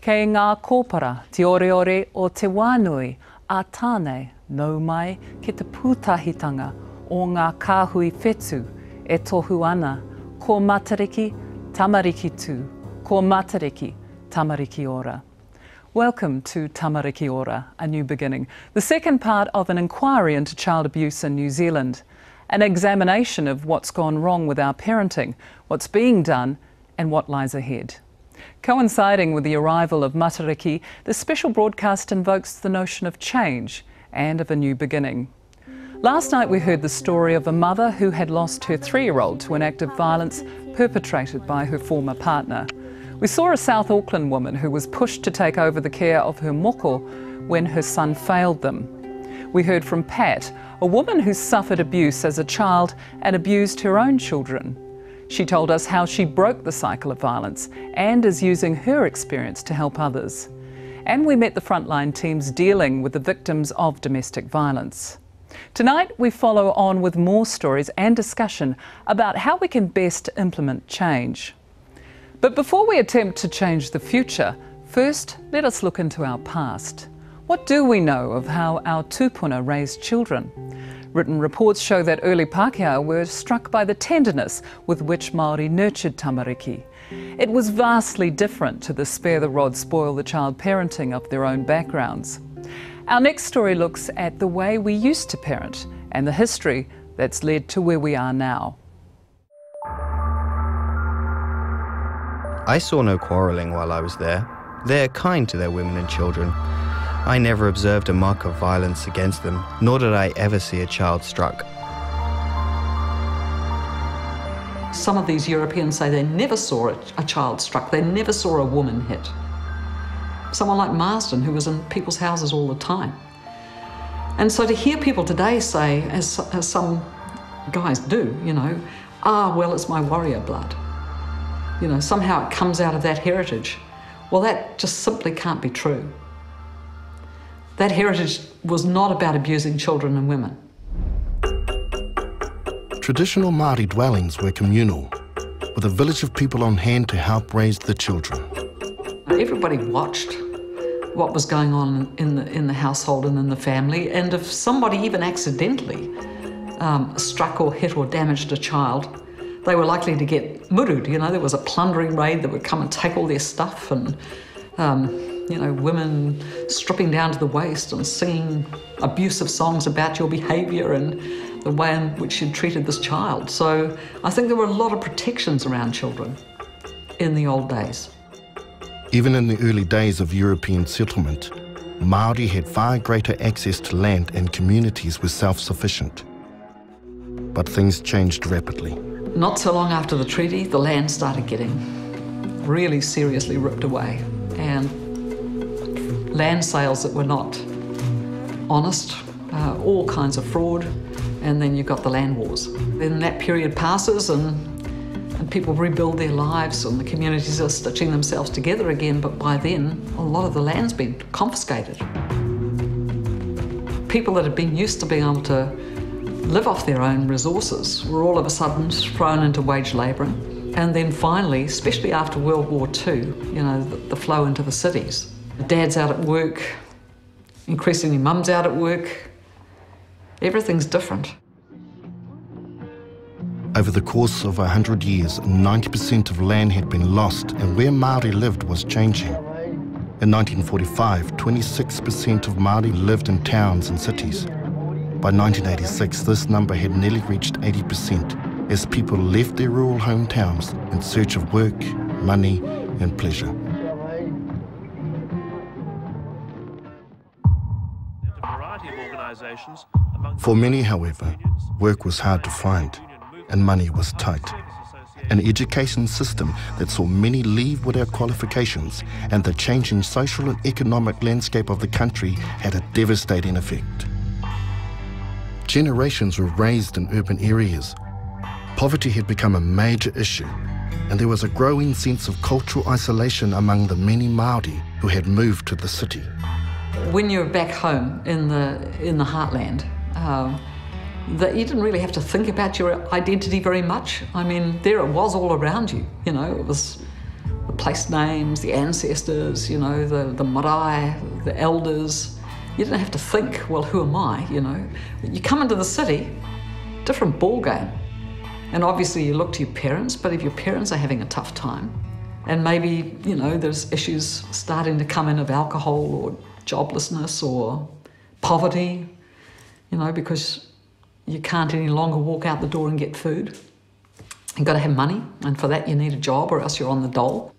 Kei ngā kōpara, te oreore o te wānui, a tānei nau mai ki te pūtahitanga o ngā kāhui whetū e tohu ana, ko Matariki, Tamariki tū, ko Matariki, Tamariki Ora. Welcome to Tamariki Ora, A New Beginning, the second part of an inquiry into child abuse in New Zealand, an examination of what's gone wrong with our parenting, what's being done and what lies ahead. Coinciding with the arrival of Matariki, this special broadcast invokes the notion of change and of a new beginning. Last night we heard the story of a mother who had lost her 3-year-old to an act of violence perpetrated by her former partner. We saw a South Auckland woman who was pushed to take over the care of her moko when her son failed them. We heard from Pat, a woman who suffered abuse as a child and abused her own children. She told us how she broke the cycle of violence and is using her experience to help others. And we met the frontline teams dealing with the victims of domestic violence. Tonight we follow on with more stories and discussion about how we can best implement change. But before we attempt to change the future, first let us look into our past. What do we know of how our tūpuna raised children? Written reports show that early Pākehā were struck by the tenderness with which Māori nurtured tamariki. It was vastly different to the spare the rod, spoil the child parenting of their own backgrounds. Our next story looks at the way we used to parent and the history that's led to where we are now. I saw no quarrelling while I was there. They're kind to their women and children. I never observed a mark of violence against them, nor did I ever see a child struck. Some of these Europeans say they never saw a child struck, they never saw a woman hit. Someone like Marsden, who was in people's houses all the time. And so to hear people today say, as some guys do, well, it's my warrior blood. Somehow it comes out of that heritage. Well, that just simply can't be true. That heritage was not about abusing children and women. Traditional Māori dwellings were communal, with a village of people on hand to help raise the children. Everybody watched what was going on in the household and in the family, and if somebody even accidentally struck or hit or damaged a child, they were likely to get murud. There was a plundering raid that would come and take all their stuff, and women stripping down to the waist and singing abusive songs about your behaviour and the way in which you'd treated this child. So I think there were a lot of protections around children in the old days. Even in the early days of European settlement, Māori had far greater access to land and communities were self-sufficient. But things changed rapidly. Not so long after the treaty, the land started getting really seriously ripped away, and land sales that were not honest, all kinds of fraud, and then you've got the land wars. Then that period passes and people rebuild their lives and the communities are stitching themselves together again, but by then a lot of the land's been confiscated. People that had been used to being able to live off their own resources were all of a sudden thrown into wage labouring. And then finally, especially after World War II, the flow into the cities. Dad's out at work, increasingly mum's out at work. Everything's different. Over the course of 100 years, 90% of land had been lost and where Māori lived was changing. In 1945, 26% of Māori lived in towns and cities. By 1986, this number had nearly reached 80% as people left their rural hometowns in search of work, money and pleasure. For many, however, work was hard to find and money was tight. An education system that saw many leave without qualifications and the changing social and economic landscape of the country had a devastating effect. Generations were raised in urban areas. Poverty had become a major issue, and there was a growing sense of cultural isolation among the many Māori who had moved to the city. When you're back home in the heartland, that you didn't really have to think about your identity very much. I mean, there it was all around you. It was the place names, the ancestors, you know, the marae, the elders. You didn't have to think, well, who am I, you know? You come into the city, different ball game. And obviously you look to your parents, but if your parents are having a tough time, and maybe, you know, there's issues starting to come in of alcohol or joblessness or poverty, you know, because you can't any longer walk out the door and get food. You've got to have money, and for that you need a job or else you're on the dole.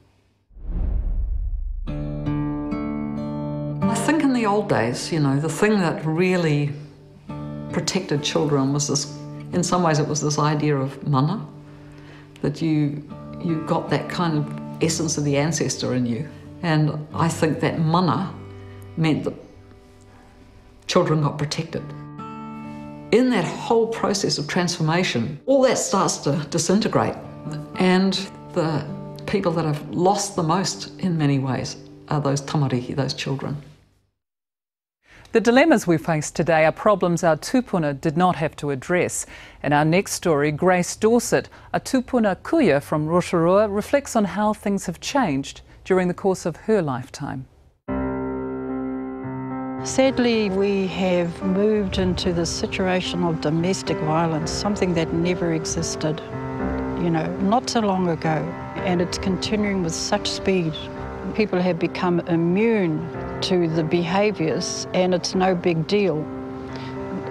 I think in the old days, you know, the thing that really protected children was this, in some ways it was this idea of mana, that you got that kind of essence of the ancestor in you. And I think that mana meant that children got protected. In that whole process of transformation, all that starts to disintegrate. And the people that have lost the most in many ways are those tamariki, those children. The dilemmas we face today are problems our tupuna did not have to address. In our next story, Grace Dorset, a tupuna kuia from Rotorua, reflects on how things have changed during the course of her lifetime. Sadly, we have moved into the situation of domestic violence, something that never existed, you know, not so long ago. And it's continuing with such speed. People have become immune to the behaviours, and it's no big deal.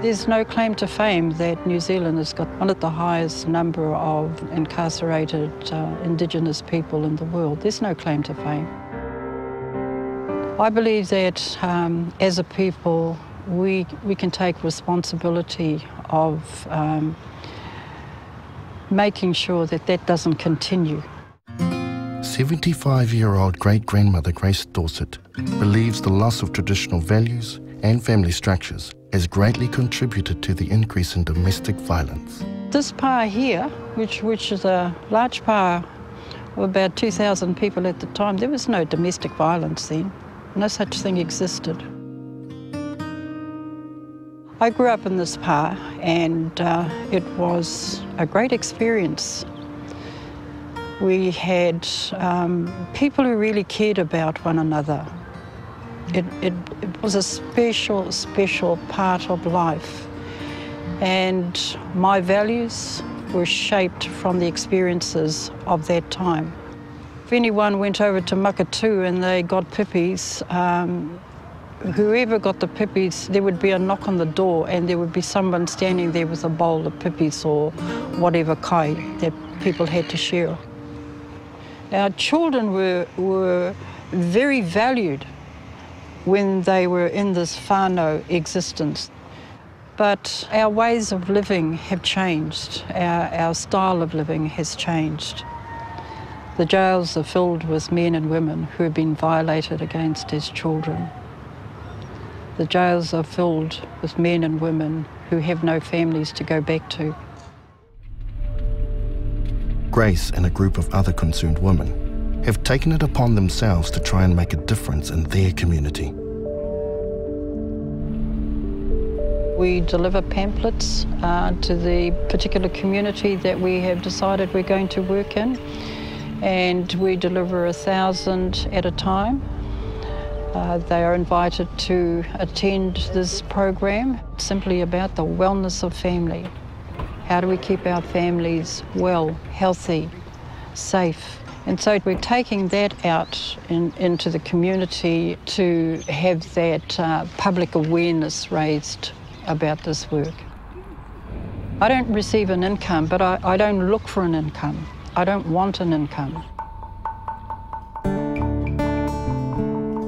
There's no claim to fame that New Zealand has got one of the highest number of incarcerated Indigenous people in the world. There's no claim to fame. I believe that as a people, we can take responsibility of making sure that that doesn't continue. 75-year-old great-grandmother Grace Dorset believes the loss of traditional values and family structures has greatly contributed to the increase in domestic violence. This pa here, which is a large pa of about 2,000 people at the time, there was no domestic violence then. No such thing existed. I grew up in this pa, and it was a great experience. We had people who really cared about one another. It was a special part of life. And my values were shaped from the experiences of that time. If anyone went over to Makatu and they got pippies, whoever got the pippies, there would be a knock on the door and there would be someone standing there with a bowl of pippies or whatever kai that people had to share. Our children were very valued when they were in this whānau existence. But our ways of living have changed. Our style of living has changed. The jails are filled with men and women who have been violated against as children. The jails are filled with men and women who have no families to go back to. Grace and a group of other concerned women have taken it upon themselves to try and make a difference in their community. We deliver pamphlets to the particular community that we have decided we're going to work in, and we deliver 1,000 at a time. They are invited to attend this program. It's simply about the wellness of family. How do we keep our families well, healthy, safe? And so we're taking that out into the community to have that public awareness raised about this work. I don't receive an income, but I don't look for an income. I don't want an income.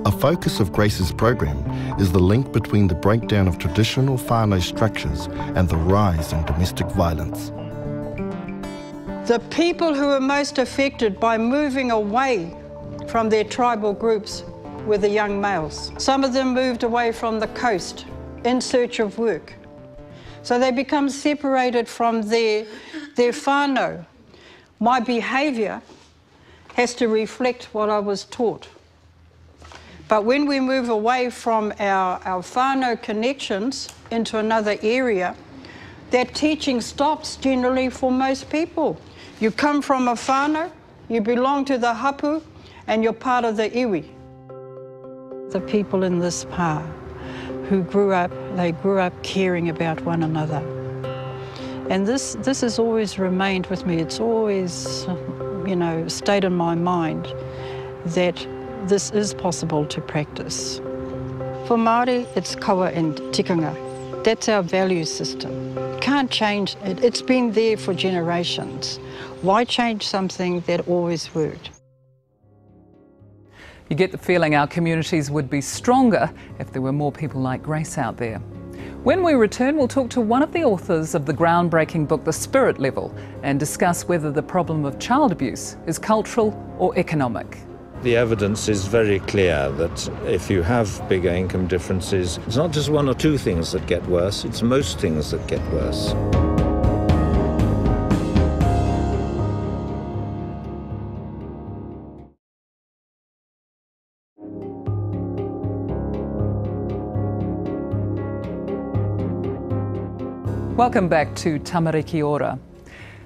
A focus of Grace's program is the link between the breakdown of traditional whānau structures and the rise in domestic violence. The people who were most affected by moving away from their tribal groups were the young males. Some of them moved away from the coast in search of work. So they become separated from their whānau. My behaviour has to reflect what I was taught. But when we move away from our whānau connections into another area, that teaching stops generally for most people. You come from a whānau, you belong to the hapu, and you're part of the iwi. The people in this pa who grew up caring about one another. And this has always remained with me. It's always, stayed in my mind that this is possible to practice. For Māori, it's kawa and tikanga. That's our value system. Can't change it. It's been there for generations. Why change something that always worked? You get the feeling our communities would be stronger if there were more people like Grace out there. When we return, we'll talk to one of the authors of the groundbreaking book, The Spirit Level, and discuss whether the problem of child abuse is cultural or economic. The evidence is very clear that if you have bigger income differences, it's not just one or two things that get worse, it's most things that get worse. Welcome back to Tamariki Ora.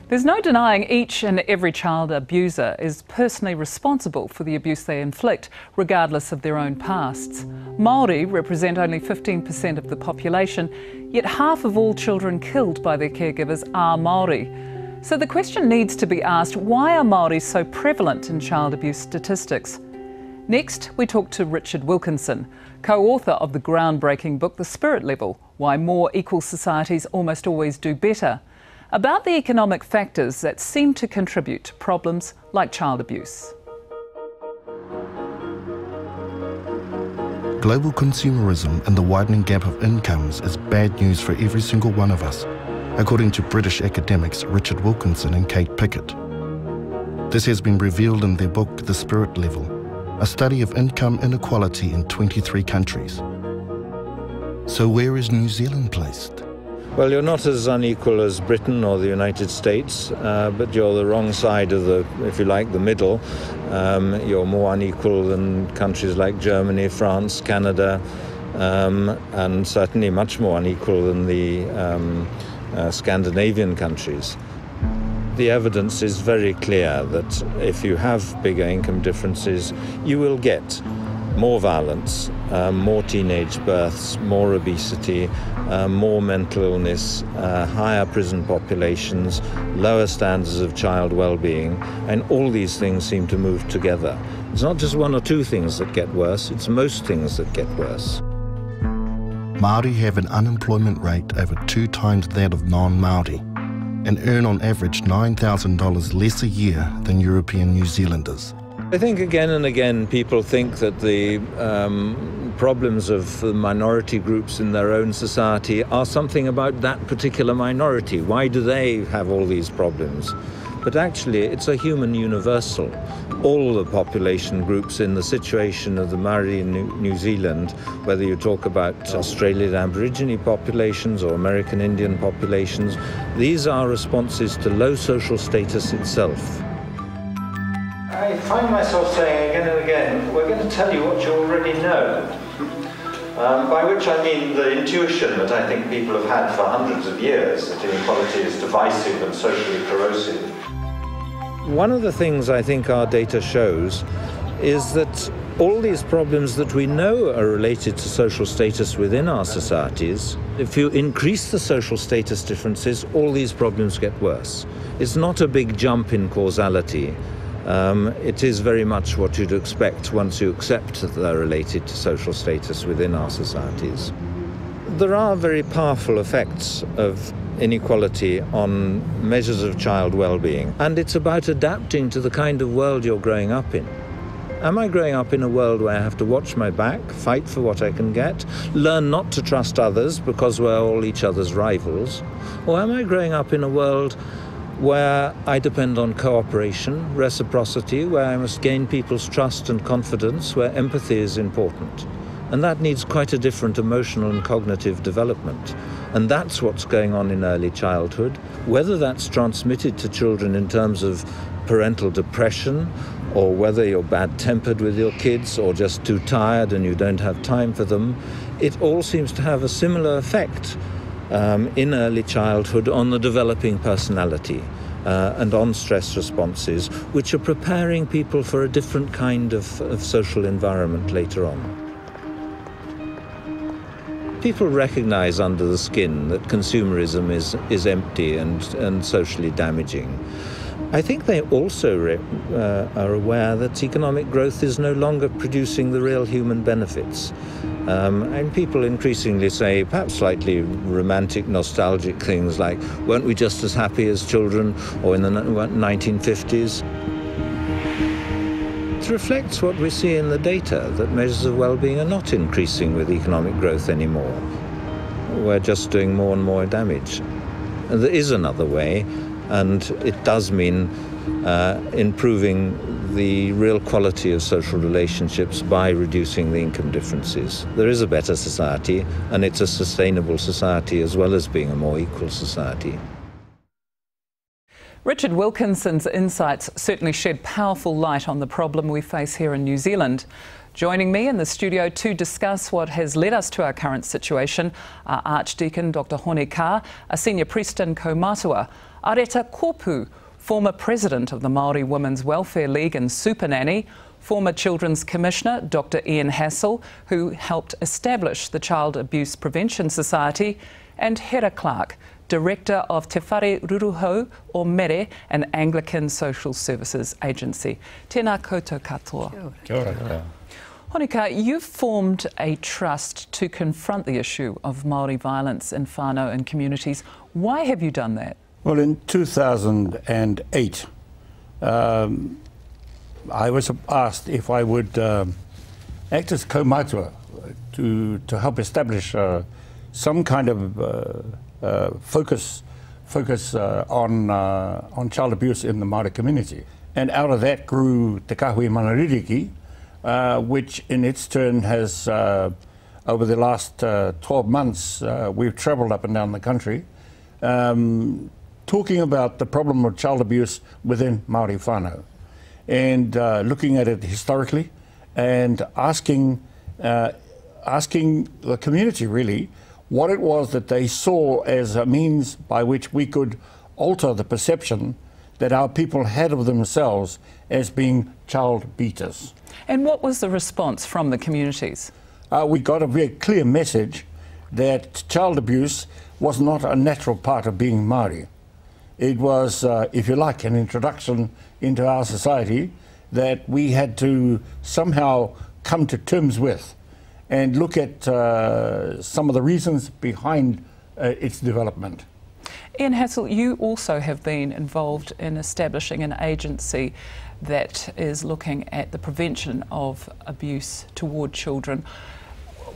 There's no denying each and every child abuser is personally responsible for the abuse they inflict, regardless of their own pasts. Māori represent only 15% of the population, yet half of all children killed by their caregivers are Māori. So the question needs to be asked, why are Māori so prevalent in child abuse statistics? Next, we talk to Richard Wilkinson, co-author of the groundbreaking book, The Spirit Level, Why More Equal Societies Almost Always Do Better, about the economic factors that seem to contribute to problems like child abuse. Global consumerism and the widening gap of incomes is bad news for every single one of us, according to British academics Richard Wilkinson and Kate Pickett. This has been revealed in their book, The Spirit Level, a study of income inequality in 23 countries. So where is New Zealand placed? Well, you're not as unequal as Britain or the United States, but you're the wrong side of the, if you like, the middle. You're more unequal than countries like Germany, France, Canada, and certainly much more unequal than the Scandinavian countries. The evidence is very clear that if you have bigger income differences, you will get more violence, more teenage births, more obesity, more mental illness, higher prison populations, lower standards of child well-being, and all these things seem to move together. It's not just one or two things that get worse, it's most things that get worse. Māori have an unemployment rate over 2 times that of non-Māori and earn on average $9,000 less a year than European New Zealanders. I think again and again people think that the problems of the minority groups in their own society are something about that particular minority. Why do they have all these problems? But actually it's a human universal. All the population groups in the situation of the Māori in New Zealand, whether you talk about Australian Aborigine populations or American Indian populations, these are responses to low social status itself. I find myself saying again and again, we're going to tell you what you already know. By which I mean the intuition that I think people have had for hundreds of years, that inequality is divisive and socially corrosive. One of the things I think our data shows is that all these problems that we know are related to social status within our societies, if you increase the social status differences, all these problems get worse. It's not a big jump in causality. It is very much what you'd expect once you accept that they're related to social status within our societies. There are very powerful effects of inequality on measures of child well-being, and it's about adapting to the kind of world you're growing up in. Am I growing up in a world where I have to watch my back, fight for what I can get, learn not to trust others because we're all each other's rivals? Or am I growing up in a world where I depend on cooperation, reciprocity, where I must gain people's trust and confidence, where empathy is important? And that needs quite a different emotional and cognitive development. And that's what's going on in early childhood. Whether that's transmitted to children in terms of parental depression, or whether you're bad-tempered with your kids, or just too tired and you don't have time for them, it all seems to have a similar effect in early childhood on the developing personality. and on stress responses, which are preparing people for a different kind of social environment later on. People recognize under the skin that consumerism is empty and socially damaging. I think they also are aware that economic growth is no longer producing the real human benefits. And people increasingly say perhaps slightly romantic, nostalgic things like, weren't we just as happy as children, or in the 1950s? It reflects what we see in the data, that measures of well-being are not increasing with economic growth anymore. We're just doing more and more damage. And there is another way, and it does mean improving the real quality of social relationships by reducing the income differences. There is a better society, and it's a sustainable society as well as being a more equal society. Richard Wilkinson's insights certainly shed powerful light on the problem we face here in New Zealand. Joining me in the studio to discuss what has led us to our current situation are Archdeacon Dr. Hone Ka, a senior priest in Kaumatua, Areta Kopu, former president of the Māori Women's Welfare League and Super Nanny, former Children's Commissioner Dr. Ian Hassel, who helped establish the Child Abuse Prevention Society, and Hera Clark, Director of Te Whare Ruruhau o Mere, an Anglican social services agency. Tēnā koutou katoa. Kia ora. Hone Ka, you've formed a trust to confront the issue of Māori violence in whānau and communities. Why have you done that? Well, in 2008, I was asked if I would act as kaumatua to help establish some kind of focus on child abuse in the Māori community. And out of that grew Te Kahui Manaririki, which in its turn has, over the last 12 months, we've travelled up and down the country, talking about the problem of child abuse within Māori whānau, and looking at it historically, and asking the community really what it was that they saw as a means by which we could alter the perception that our people had of themselves as being child beaters. And what was the response from the communities? We got a very clear message that child abuse was not a natural part of being Māori. It was, if you like, an introduction into our society that we had to somehow come to terms with and look at some of the reasons behind its development. Ian Hassel, you also have been involved in establishing an agency that is looking at the prevention of abuse toward children.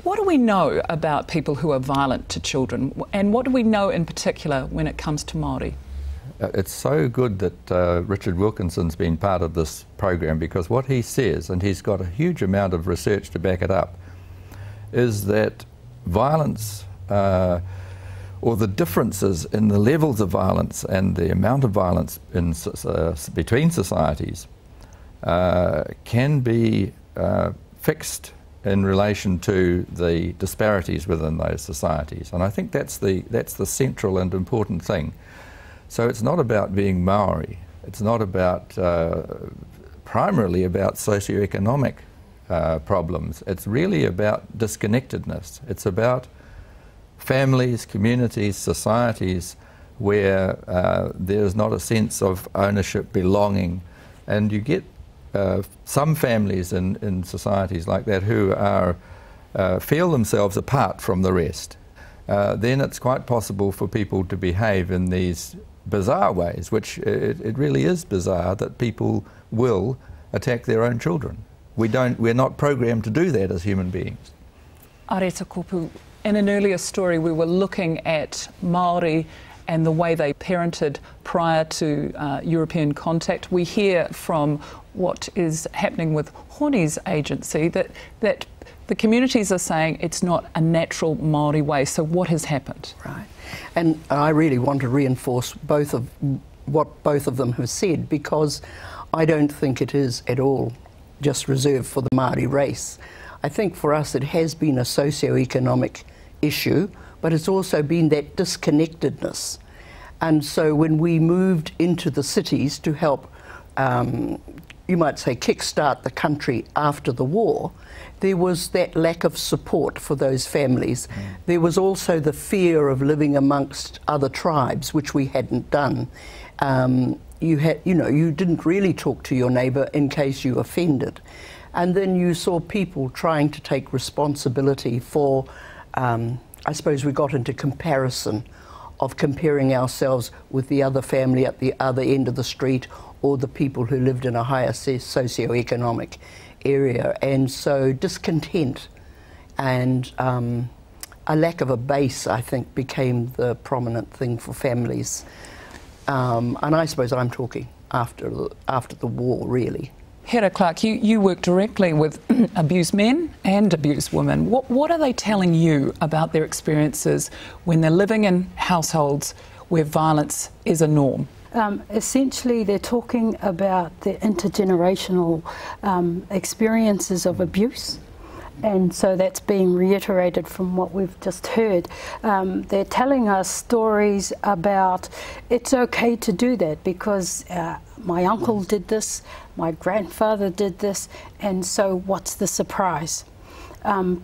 What do we know about people who are violent to children, and what do we know in particular when it comes to Māori? It's so good that Richard Wilkinson's been part of this program, because what he says, and he's got a huge amount of research to back it up, is that violence or the differences in the levels of violence and the amount of violence in, between societies can be fixed in relation to the disparities within those societies. And I think that's the central and important thing. So it's not about being Maori, it's not about primarily about socioeconomic problems. It's really about disconnectedness. It's about families, communities, societies where there's not a sense of ownership, belonging, and you get some families in societies like that who are feel themselves apart from the rest. Then it's quite possible for people to behave in these bizarre ways, which it really is bizarre that people will attack their own children. We're not programmed to do that as human beings. Areta Kopu, in an earlier story we were looking at Māori and the way they parented prior to European contact. We hear from what is happening with Hone's agency that the communities are saying it's not a natural Māori way. So what has happened? Right. And I really want to reinforce what both of them have said, because I don't think it is at all just reserved for the Māori race. I think for us it has been a socio-economic issue, but it's also been that disconnectedness. And so when we moved into the cities to help, you might say, kickstart the country after the war, there was that lack of support for those families. There was also the fear of living amongst other tribes, which we hadn't done. You didn't really talk to your neighbour in case you offended. And then you saw people trying to take responsibility for, I suppose we got into comparison of comparing ourselves with the other family at the other end of the street or the people who lived in a higher socio-economic area. And so discontent and a lack of a base, I think, became the prominent thing for families. And I suppose I'm talking after the war, really. Hera Clark, you work directly with abused men and abused women. What are they telling you about their experiences when they're living in households where violence is a norm? Essentially, they're talking about the intergenerational experiences of abuse. And so that's being reiterated from what we've just heard. They're telling us stories about it's okay to do that because my uncle did this, my grandfather did this, and so what's the surprise?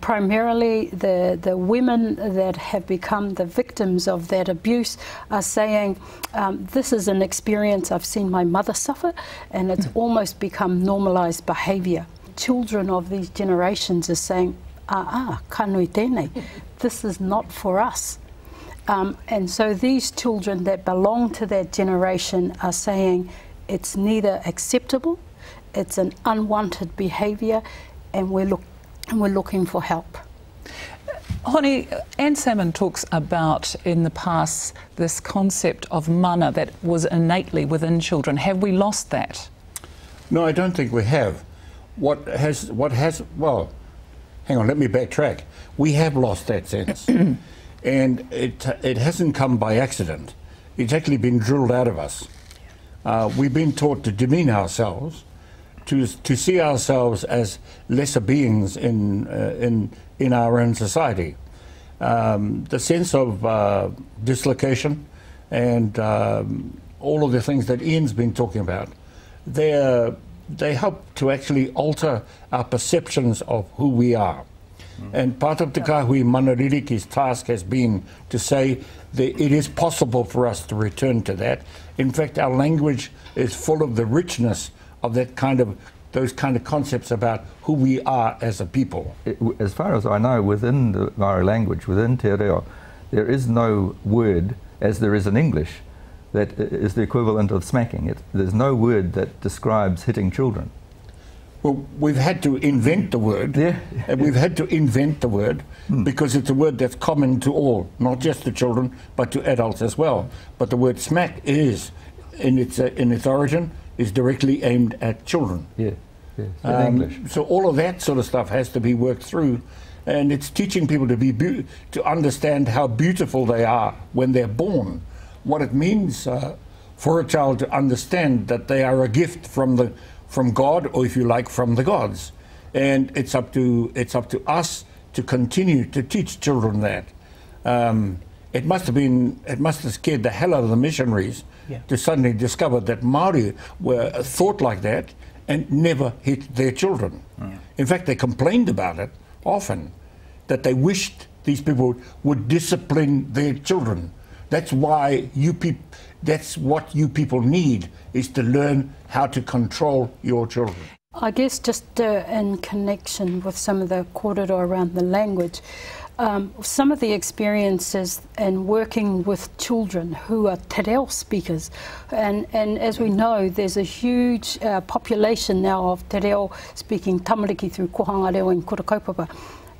Primarily the women that have become the victims of that abuse are saying, this is an experience I've seen my mother suffer, and it's almost become normalised behaviour. Children of these generations are saying, kanui tēnei, this is not for us. And so these children that belong to that generation are saying it's neither acceptable, it's an unwanted behaviour, and we're looking for help. Honi, Anne Salmon talks about in the past this concept of mana that was innately within children. Have we lost that? No, I don't think we have. Well, hang on, let me backtrack. We have lost that sense. And it hasn't come by accident. It's actually been drilled out of us. We've been taught to demean ourselves, to see ourselves as lesser beings in our own society. The sense of dislocation and all of the things that Ian's been talking about, they help to actually alter our perceptions of who we are. And part of Te Kahui Manaririki's task has been to say that it is possible for us to return to that. In fact, our language is full of the richness of those kind of concepts about who we are as a people. As far as I know, within the Maori language, within Te Reo, there is no word, as there is in English, that is the equivalent of smacking. There's no word that describes hitting children. Well, we've had to invent the word. Yeah. And we've had to invent the word because it's a word that's common to all, not just to children, but to adults as well. But the word smack is, in its origin, is directly aimed at children. Yeah, in English. So all of that sort of stuff has to be worked through, and it's teaching people to understand how beautiful they are when they're born. What it means for a child to understand that they are a gift from God, or if you like, from the gods, and it's up to us to continue to teach children that. It must have scared the hell out of the missionaries to suddenly discover that Maori were thought like that and never hit their children. In fact, they complained about it often, that they wished these people would discipline their children. That's why that's what you people need, is to learn how to control your children. I guess just in connection with some of the kōrero around the language, some of the experiences in working with children who are te reo speakers, and as we know, there's a huge population now of te reo speaking tamariki through kohanga reo and kura kaupapa,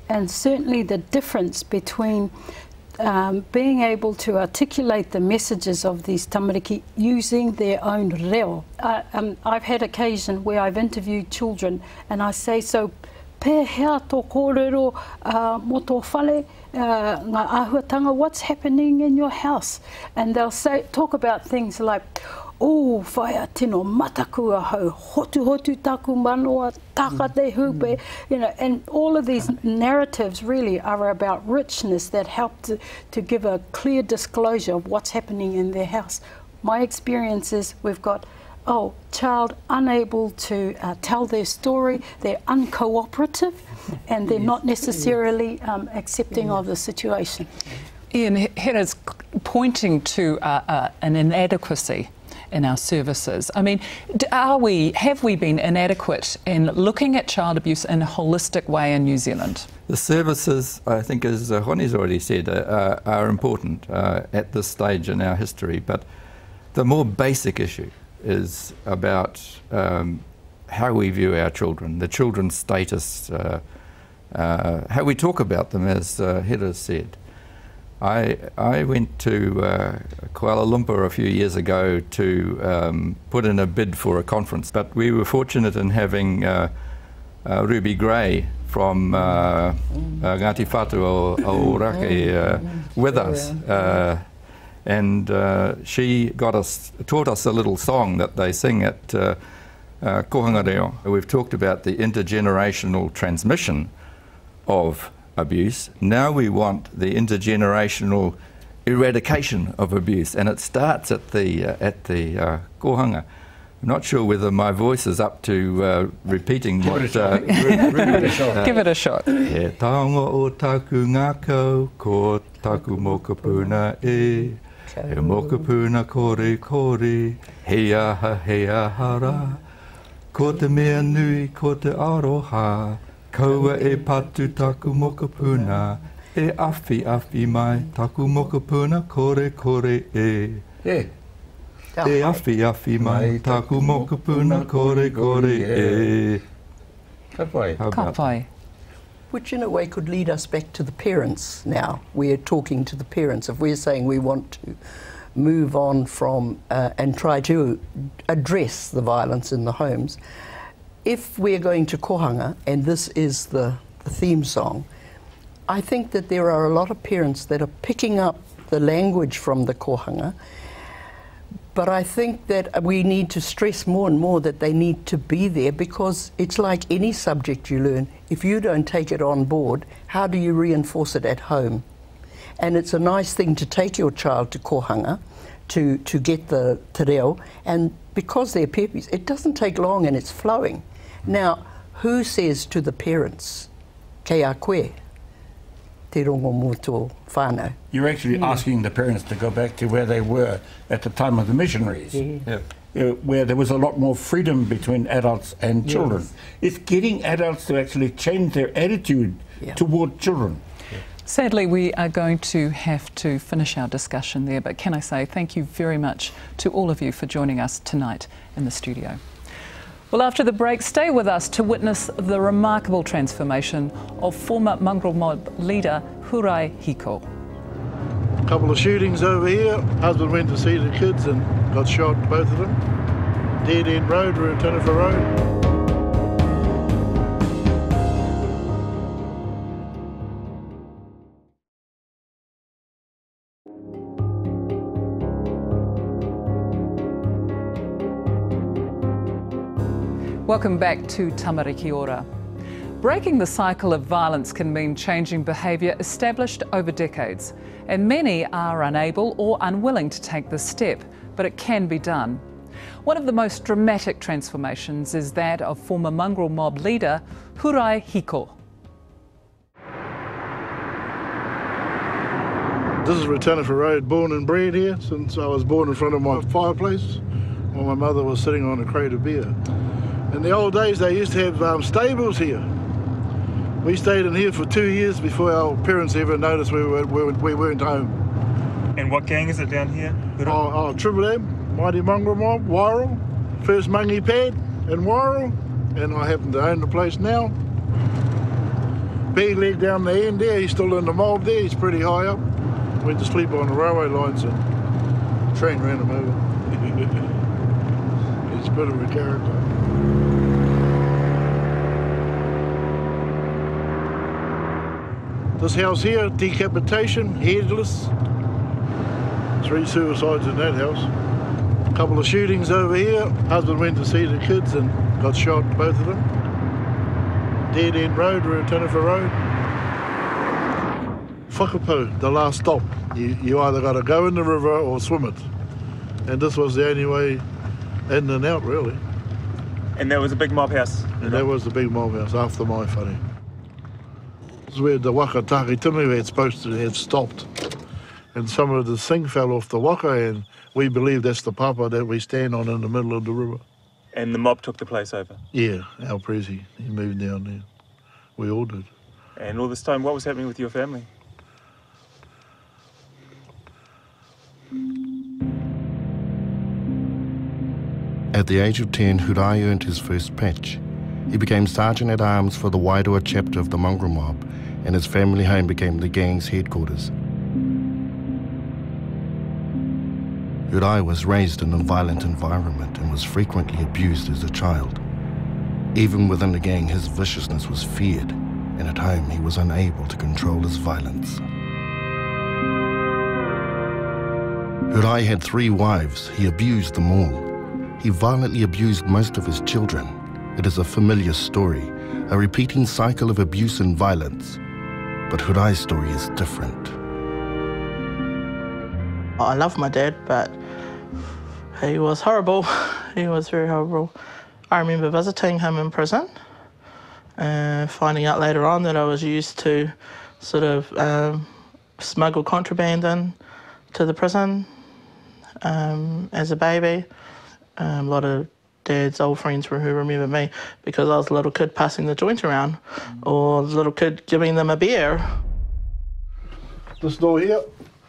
and certainly the difference between being able to articulate the messages of these tamariki using their own reo. I've had occasion where I've interviewed children and I say, so pēhea tō kōrero mo tō whale, ngā āhuatanga, what's happening in your house? And they'll talk about things like, oh, whaia tino mataku ahau, hotu hotu taku manoa, taka te hupe, you know, and all of these narratives really are about richness that help to give a clear disclosure of what's happening in their house. My experience is we've got, oh, child unable to tell their story, they're uncooperative, and they're not necessarily accepting of the situation. Ian, Hera's pointing to an inadequacy in our services. I mean, have we been inadequate in looking at child abuse in a holistic way in New Zealand? The services, I think, as Honi's already said, are important at this stage in our history, but the more basic issue is about how we view our children, the children's status, how we talk about them, as Hera said. I went to Kuala Lumpur a few years ago to put in a bid for a conference, but we were fortunate in having Ruby Gray from Ngāti Whātua o Rake with us. And she taught us a little song that they sing at Kohanga Reo. We've talked about the intergenerational transmission of abuse. Now we want the intergenerational eradication of abuse, and it starts at the kohanga. I'm not sure whether my voice is up to repeating what. Give it a shot. He taonga o taku ngākau, ko taku mokapuna e. He mokapuna kore kore, he aha ra. Ko te mea nui, ko te aroha. Kaua e patu taku mokapuna, e awhi mai, taku mokapuna kore kore e. E awhi mai, taku mokapuna kore kore e. Ka pai. Which in a way could lead us back to the parents now. We're talking to the parents. If we're saying we want to move on from and try to address the violence in the homes, if we're going to kohanga, and this is the theme song, I think that there are a lot of parents that are picking up the language from the kohanga, but I think that we need to stress more and more that they need to be there, because it's like any subject you learn. If you don't take it on board, how do you reinforce it at home? And it's a nice thing to take your child to kohanga, to get the te reo, and because they're pepis, it doesn't take long and it's flowing. Now, who says to the parents, kei a koe, te rongo mo tō whānau? You're actually asking the parents to go back to where they were at the time of the missionaries, where there was a lot more freedom between adults and children. It's getting adults to actually change their attitude toward children. Sadly, we are going to have to finish our discussion there, but can I say thank you very much to all of you for joining us tonight in the studio. Well, after the break, stay with us to witness the remarkable transformation of former mongrel mob leader Hurai Hiko. A couple of shootings over here. Husband went to see the kids and got shot, both of them. Dead End Road, Tamariki Road. Welcome back to Tamariki Ora. Breaking the cycle of violence can mean changing behaviour established over decades, and many are unable or unwilling to take this step, but it can be done. One of the most dramatic transformations is that of former mongrel mob leader Hurai Hiko. This is Tamariki Road, born and bred here since I was born in front of my fireplace while my mother was sitting on a crate of beer. In the old days they used to have stables here. We stayed in here for 2 years before our parents ever noticed we weren't home. And what gang is it down here? Triple M, Mighty Mongrel Mob, Wairau, first Mangi Pad in Wairau, and I happen to own the place now. Big leg down the end there, he's still in the mob there, he's pretty high up. Went to sleep on the railway lines and the train ran him over. He's a bit of a character. This house here, decapitation, headless. 3 suicides in that house. A couple of shootings over here. Husband went to see the kids and got shot, both of them. Dead End Road, Tanifa Road. Whakapu, the last stop. You either got to go in the river or swim it. And this was the only way in and out, really. And that was a big mob house? And that was the big mob house after my whare. This is where the waka Taki Timu had supposed to have stopped. And some of the thing fell off the waka, and we believe that's the papa that we stand on in the middle of the river. And the mob took the place over? Yeah, our prezi, he moved down there. We all did. And all this time, what was happening with your family? At the age of 10, Hurai earned his first patch. He became Sergeant-at-Arms for the Wairoa chapter of the mongrel mob, and his family home became the gang's headquarters. Hurai was raised in a violent environment and was frequently abused as a child. Even within the gang, his viciousness was feared, and at home he was unable to control his violence. Hurai had 3 wives. He abused them all. He violently abused most of his children. It is a familiar story, a repeating cycle of abuse and violence. But Hurai's story is different. I love my dad, but he was horrible. He was very horrible. I remember visiting him in prison and finding out later on that I was used to sort of smuggle contraband in to the prison as a baby. A lot of Dad's old friends who remember me because I was a little kid passing the joint around or a little kid giving them a beer. This door here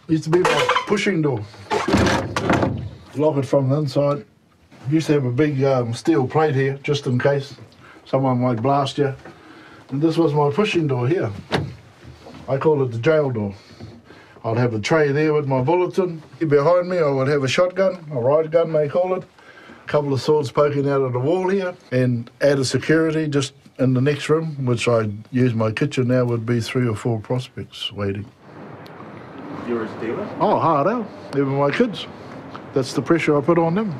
used to be my pushing door. Lock it from the inside. Used to have a big steel plate here just in case someone might blast you. And this was my pushing door here. I call it the jail door. I'd have a tray there with my bulletin. Behind me I would have a shotgun, a riot gun they call it. A couple of swords poking out of the wall here, and added security just in the next room, which I use my kitchen now, would be 3 or 4 prospects waiting. You're a dealer? Oh, hard out. Even my kids. That's the pressure I put on them,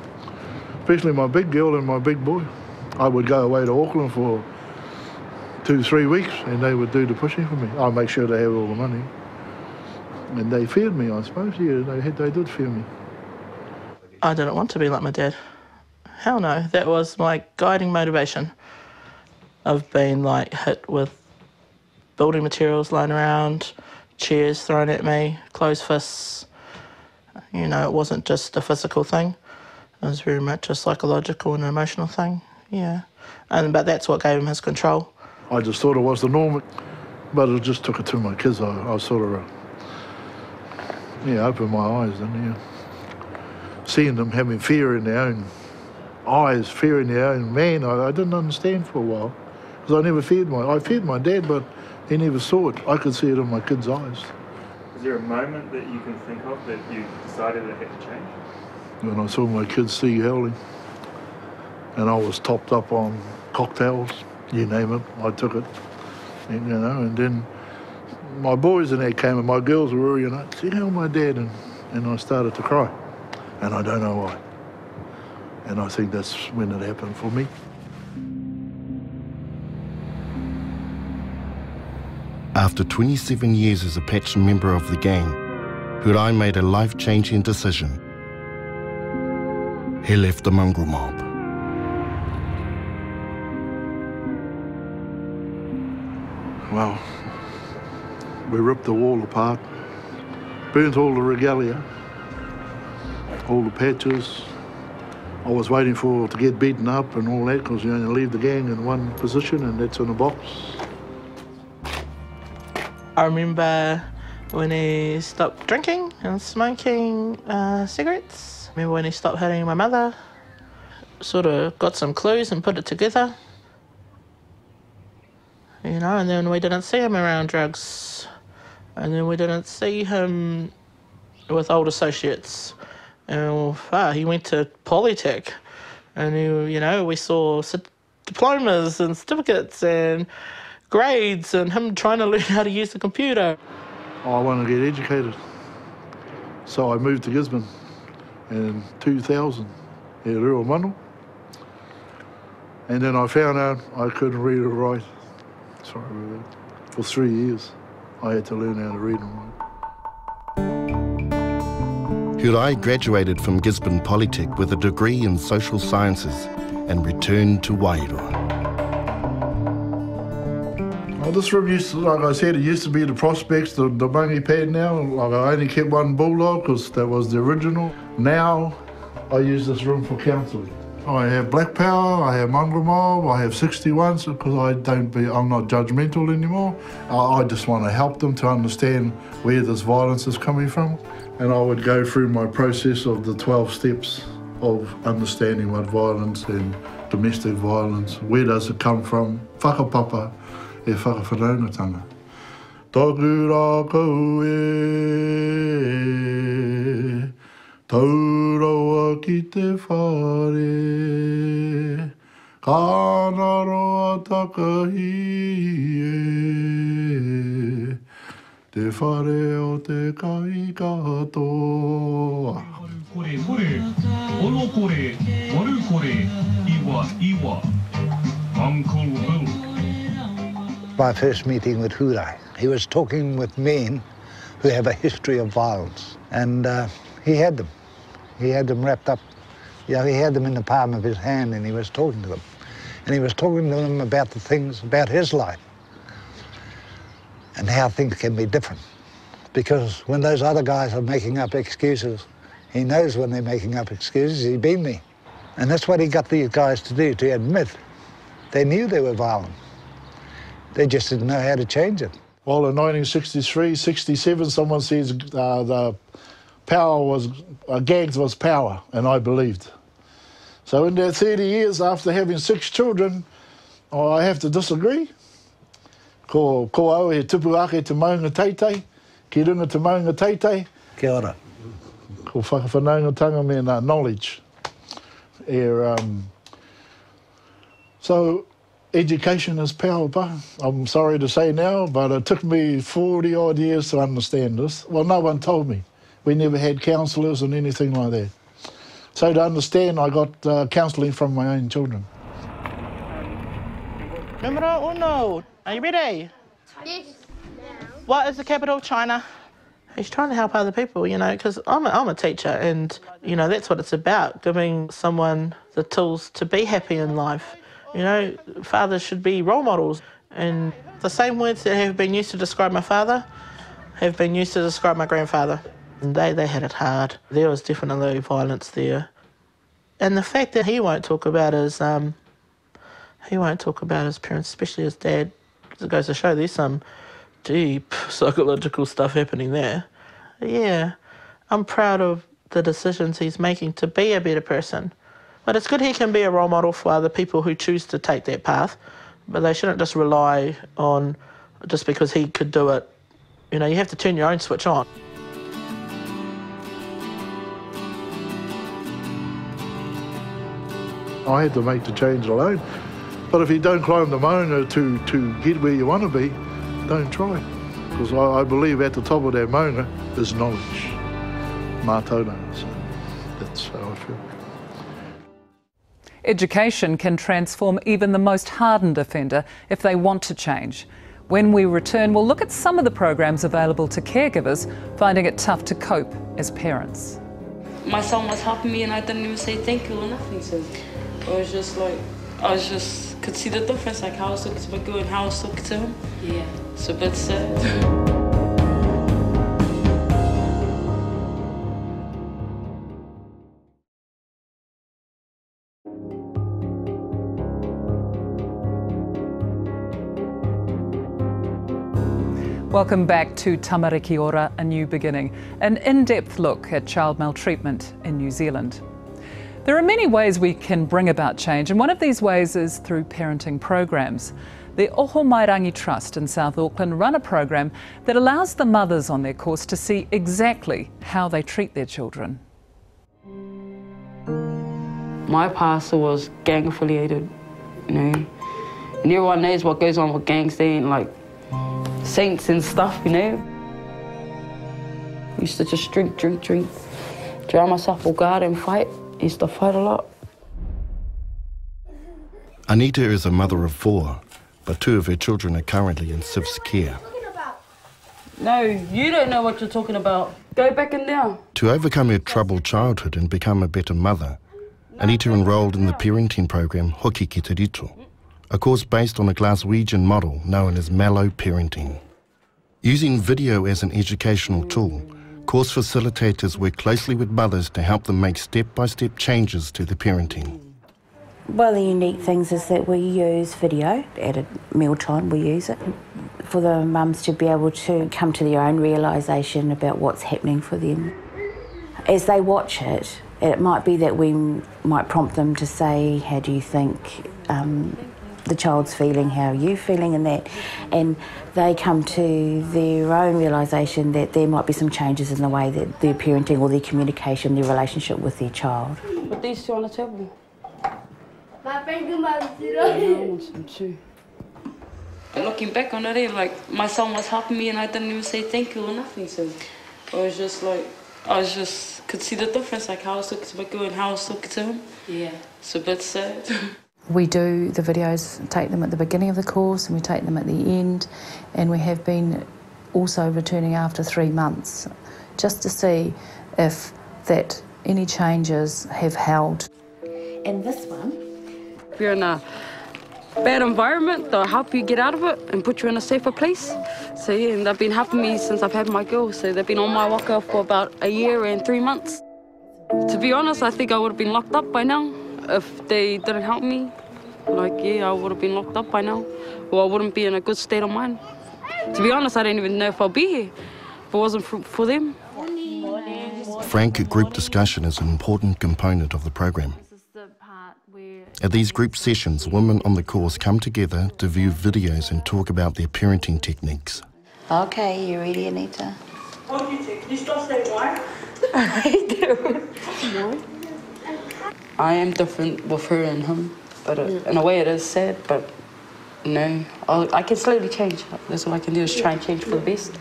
especially my big girl and my big boy. I would go away to Auckland for 2-3 weeks, and they would do the pushing for me. I make sure they have all the money, and they feared me, I suppose. Yeah, they did fear me. I didn't want to be like my dad. Hell no, that was my guiding motivation. I've been like hit with building materials lying around, chairs thrown at me, closed fists. You know, it wasn't just a physical thing. It was very much a psychological and emotional thing, yeah. But that's what gave him his control. I just thought it was the norm, but it just took it to my kids. I sort of, opened my eyes and, seeing them having fear in their own eyes, fear in their own man, I didn't understand for a while, because I feared my dad, but he never saw it. I could see it in my kids' eyes. Is there a moment that you can think of that you decided it had to change? When I saw my kids sea howling, and I was topped up on cocktails, you name it, I took it, and then my boys and that came, and my girls were, see how my dad, and I started to cry, and I don't know why. And I think that's when it happened for me. After 27 years as a patched member of the gang, Hurai made a life-changing decision. He left the mongrel mob. Well, we ripped the wall apart, burnt all the regalia, all the patches. I was waiting to get beaten up and all that, because you only leave the gang in one position, and that's in a box. I remember when he stopped drinking and smoking cigarettes. I remember when he stopped hitting my mother. Sort of got some clues and put it together. And then we didn't see him around drugs. And then we didn't see him with old associates. And he went to Polytech, and we saw diplomas and certificates and grades and him trying to learn how to use the computer. I want to get educated. So I moved to Gisborne in 2000, at Ruamanu. And then I found out I couldn't read or write. Sorry about that. For 3 years, I had to learn how to read and write. Hurai graduated from Gisborne Polytech with a degree in social sciences and returned to Wairoa. Well, this room used to, like I said, it used to be the Prospects, the bungy pad now. Like I only kept one bulldog because that was the original. Now I use this room for counselling. I have Black Power, I have Mongrel Mob, I have 61s because I'm not judgmental anymore. I just want to help them to understand where this violence is coming from. And I would go through my process of the 12 steps of understanding what violence and domestic violence, where does it come from, whakapapa e whakawhanaungatanga. Tōku rākau e, tauraua ki te whare, kāna roa takahi e, te whare o te kai katoa. My first meeting with Hurai, he was talking with men who have a history of violence, and he had them. He had them wrapped up, he had them in the palm of his hand, and he was talking to them. And he was talking to them about the things, about his life, and how things can be different. Because when those other guys are making up excuses, he knows when they're making up excuses, he's been there. And that's what he got these guys to do, to admit. They knew they were violent. They just didn't know how to change it. Well, in 1963, 67, someone says the power was, gags was power, and I believed. So in that 30 years, after having 6 children, I have to disagree. Ko au he tupu ake te maunga teitei, ki runga te maunga teitei. Kia ora. Ko whakawhanaungatanga me nā knowledge. So education is power, pa. I'm sorry to say now, but it took me 40 odd years to understand this. Well, no one told me. We never had counsellors and anything like that. So to understand, I got counselling from my own children. Numero uno. Are you ready? Yes. What is the capital of China? He's trying to help other people, you know, because I'm a teacher and, you know, that's what it's about, giving someone the tools to be happy in life. You know, fathers should be role models. And the same words that have been used to describe my father have been used to describe my grandfather. And they had it hard. There was definitely violence there. And the fact that he won't talk about his parents, especially his dad, it goes to show there's some deep psychological stuff happening there. Yeah, I'm proud of the decisions he's making to be a better person. But it's good he can be a role model for other people who choose to take that path, but they shouldn't just rely on just because he could do it. You know, you have to turn your own switch on. I had to make the change alone. But if you don't climb the maunga to get where you want to be, don't try. Because I believe at the top of that maunga is knowledge. Mātauranga, so that's how I feel. Education can transform even the most hardened offender if they want to change. When we return, we'll look at some of the programs available to caregivers finding it tough to cope as parents. My son was helping me and I didn't even say thank you or nothing, so it was just like, could see the difference, like how I was talking to my girl and how I was talking to him. Yeah. It's a bit sad. Welcome back to Tamariki Ora, A New Beginning, an in-depth look at child maltreatment in New Zealand. There are many ways we can bring about change, and one of these ways is through parenting programs. The Oho Mairangi Trust in South Auckland run a program that allows the mothers on their course to see exactly how they treat their children. My pastor was gang affiliated, you know. And everyone knows what goes on with gangs there and like saints and stuff, you know. I used to just drink, drown myself or go out and fight. I used to fight a lot. Anita is a mother of 4, but 2 of her children are currently in Sif's care. No, you don't know what you're talking about. Go back in there. To overcome her troubled childhood and become a better mother, Anita enrolled in the parenting program Hoki Ki Te Rito, a course based on a Glaswegian model known as Mallow Parenting. Using video as an educational tool, course facilitators work closely with mothers to help them make step-by-step changes to their parenting. One of the unique things is that we use video. At mealtime we use it for the mums to be able to come to their own realisation about what's happening for them. As they watch it, it might be that we might prompt them to say, how do you think the child's feeling, how are you feeling in that? And they come to their own realisation that there might be some changes in the way that they're parenting or their communication, their relationship with their child. Put these 2 on the table. Looking back on it, like my son was helping me and I didn't even say thank you or nothing. So I was just like, could see the difference, like how I was talking to my girl and how I was talking to him. Yeah. It's a bit sad. We do the videos, take them at the beginning of the course and we take them at the end, and we have been also returning after 3 months just to see if that any changes have held. And this one? If you're in a bad environment, they'll help you get out of it and put you in a safer place. So yeah, and they've been helping me since I've had my girl, so they've been on my waka for about 1 year and 3 months. To be honest, I think I would have been locked up by now if they didn't help me. Like, yeah, I would have been locked up by now, or I wouldn't be in a good state of mind. To be honest, I don't even know if I'll be here if it wasn't for them. Frank group discussion is an important component of the program. At these group sessions, women on the course come together to view videos and talk about their parenting techniques. Okay, you ready, Anita? What do you think? Can you stop saying why? I am different with her and him, but in a way it is sad, but no, I can slowly change. That's all I can do is try and change for the best.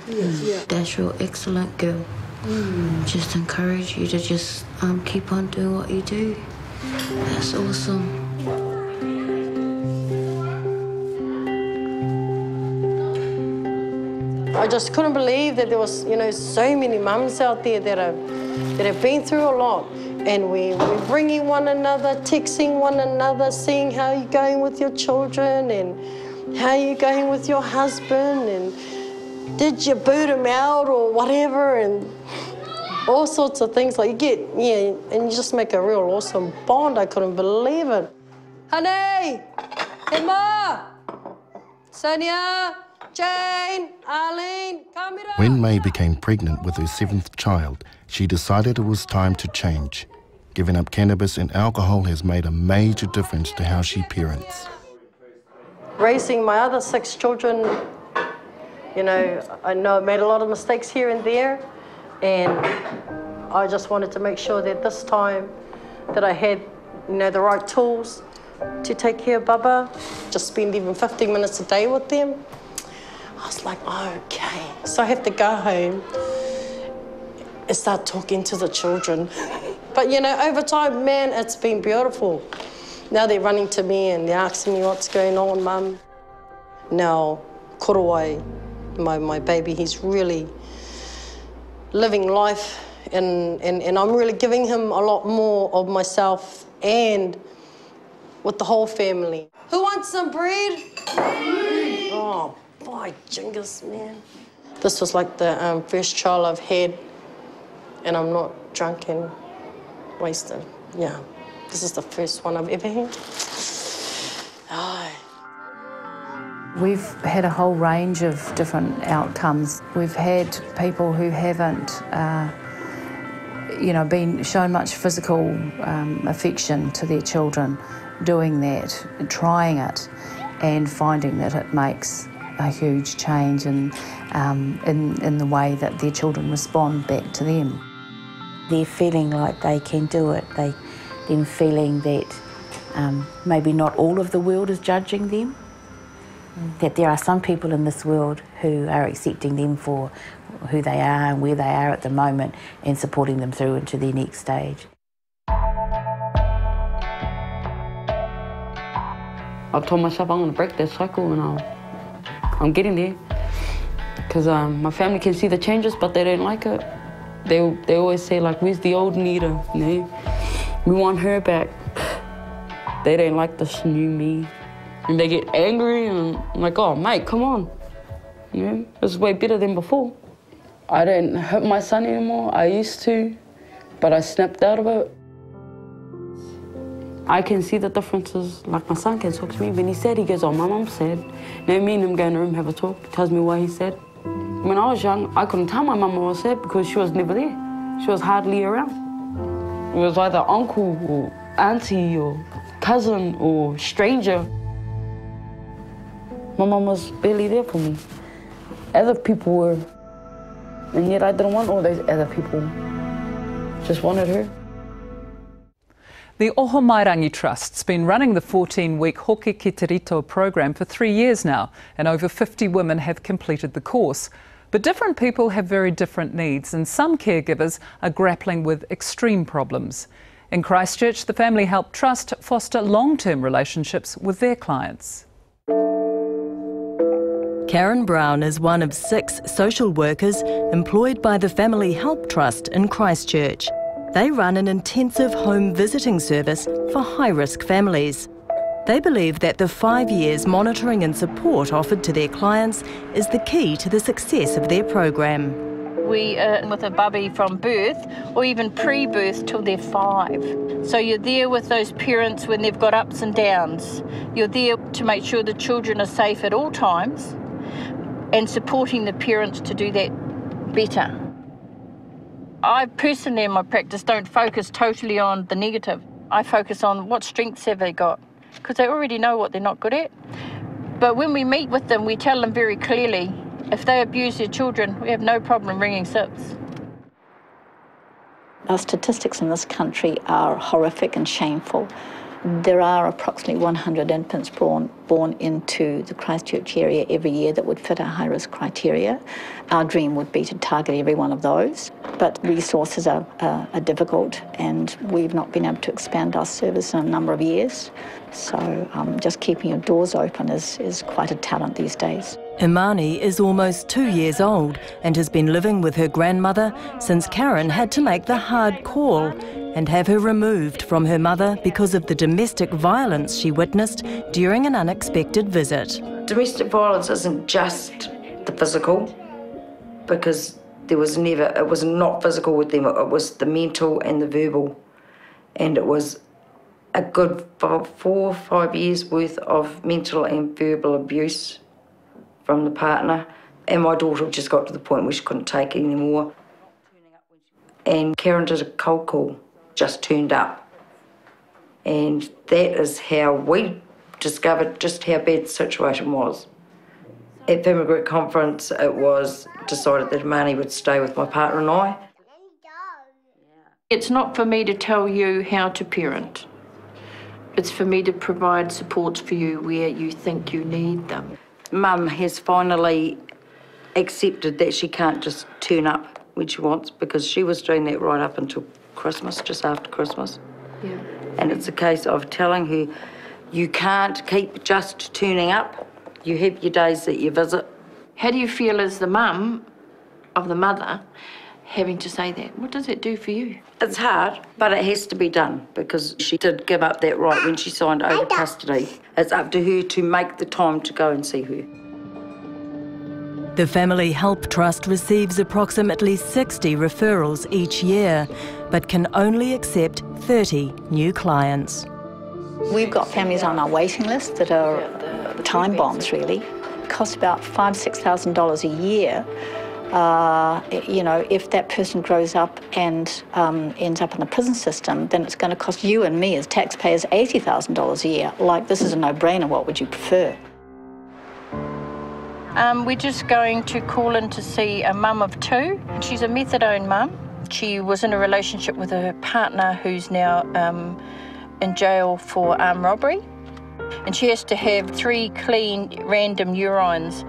That's your excellent girl. Just encourage you to just keep on doing what you do. That's awesome. I just couldn't believe that there was, so many mums out there that have been through a lot. And we're bringing one another, texting one another, seeing how you're going with your children and how you're going with your husband and did you boot him out or whatever, and all sorts of things. Like and you just make a real awesome bond. I couldn't believe it. Honey, Emma, Sonia, Jane, Arlene, come here. When May became pregnant with her 7th child, she decided it was time to change. Giving up cannabis and alcohol has made a major difference to how she parents. Raising my other 6 children, I know I made a lot of mistakes here and there, and I just wanted to make sure that this time that I had, the right tools to take care of Bubba, just spend even 15 minutes a day with them. I was like, okay. So I have to go home and start talking to the children. But, over time, man, it's been beautiful. Now they're running to me and they're asking me what's going on, Mum. Now, Korowai, my baby, he's really living life, and I'm really giving him a lot more of myself and with the whole family. Who wants some bread? Oh, boy, Jingus, man. This was like the first child I've had, and I'm not drunk and wasted. Yeah, this is the first one I've ever had. Oh. We've had a whole range of different outcomes. We've had people who haven't, been shown much physical affection to their children, doing that, trying it, and finding that it makes a huge change in the way that their children respond back to them. They're feeling like they can do it. Them feeling that maybe not all of the world is judging them, that there are some people in this world who are accepting them for who they are and where they are at the moment and supporting them through into their next stage. I've told myself I'm going to break that cycle, and I'm getting there. Because my family can see the changes, but they don't like it. They always say, like, where's the old Nita? You know? We want her back. They don't like this new me. And they get angry, and I'm like, oh, mate, come on. You know, this is way better than before. I don't hurt my son anymore. I used to, but I snapped out of it. I can see the differences. Like, my son can talk to me. When he's sad, he goes, oh, my mum's sad. Now me and him go in the room, have a talk. He tells me why he's sad. When I was young, I couldn't tell my mum I was sad because she was never there. She was hardly around. It was either uncle or auntie or cousin or stranger. My mum was barely there for me. Other people were, and yet I didn't want all those other people. Just wanted her. The Oho Mairangi Trust's been running the 14-week Hoki Ki Te Rito program for 3 years now, and over 50 women have completed the course. But different people have very different needs, and some caregivers are grappling with extreme problems. In Christchurch, the Family Help Trust foster long-term relationships with their clients. Karen Brown is one of 6 social workers employed by the Family Help Trust in Christchurch. They run an intensive home visiting service for high-risk families. They believe that the 5 years monitoring and support offered to their clients is the key to the success of their program. We are with a bubby from birth or even pre-birth till they're 5. So you're there with those parents when they've got ups and downs. You're there to make sure the children are safe at all times and supporting the parents to do that better. I personally in my practice don't focus totally on the negative. I focus on what strengths have they got, because they already know what they're not good at. But when we meet with them, we tell them very clearly, if they abuse their children, we have no problem ringing SIPs. Our statistics in this country are horrific and shameful. There are approximately 100 infants born into the Christchurch area every year that would fit our high-risk criteria. Our dream would be to target every one of those, but resources are difficult, and we've not been able to expand our service in a number of years. So just keeping your doors open is quite a talent these days. Imani is almost 2 years old and has been living with her grandmother since Karen had to make the hard call and have her removed from her mother because of the domestic violence she witnessed during an unexpected visit. Domestic violence isn't just the physical, because it was not physical with them, it was the mental and the verbal. And it was a good 4 or 5 years worth of mental and verbal abuse from the partner. And my daughter just got to the point where she couldn't take it anymore. And Karen did a cold call, just turned up. And that is how we discovered just how bad the situation was. At Family Group Conference, it was decided that Imani would stay with my partner and I. It's not for me to tell you how to parent. It's for me to provide supports for you where you think you need them. Mum has finally accepted that she can't just turn up when she wants, because she was doing that right up until Christmas, just after Christmas. Yeah. And it's a case of telling her, you can't keep just turning up. You have your days that you visit. How do you feel as the mum of the mother having to say that? What does it do for you? It's hard, but it has to be done, because she did give up that right when she signed over custody. It's up to her to make the time to go and see her. The Family Help Trust receives approximately 60 referrals each year, but can only accept 30 new clients. We've got families on our waiting list that are time bombs, really. It costs about $5,000 to $6,000 a year. You know, if that person grows up and ends up in the prison system, then it's going to cost you and me as taxpayers $80,000 a year. Like, this is a no-brainer. What would you prefer? We're just going to call in to see a mum of 2. She's a methadone mum. She was in a relationship with her partner who's now in jail for armed robbery. and she has to have 3 clean random urines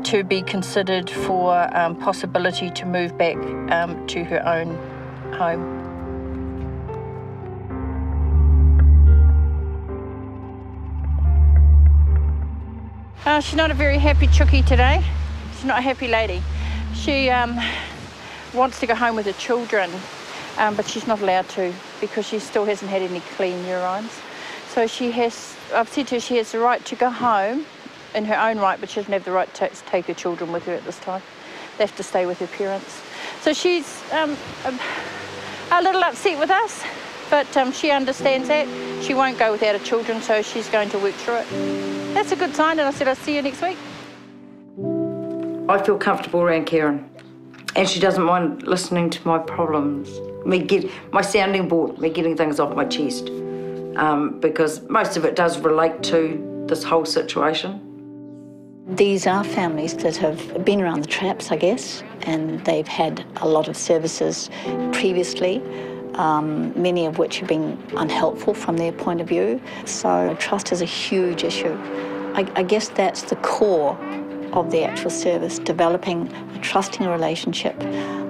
to be considered for possibility to move back to her own home. She's not a very happy chookie today. She's not a happy lady. She wants to go home with her children, but she's not allowed to because she still hasn't had any clean urines. So I've said to her she has the right to go home in her own right, but she doesn't have the right to take her children with her at this time. They have to stay with her parents. So she's a little upset with us, but she understands that. She won't go without her children, so she's going to work through it. That's a good sign, and I said I'll see you next week. I feel comfortable around Karen, and she doesn't mind listening to my problems, my sounding board, me getting things off my chest, because most of it does relate to this whole situation. These are families that have been around the traps, I guess, and they've had a lot of services previously, many of which have been unhelpful from their point of view. So trust is a huge issue. I guess that's the core of the actual service, developing a trusting relationship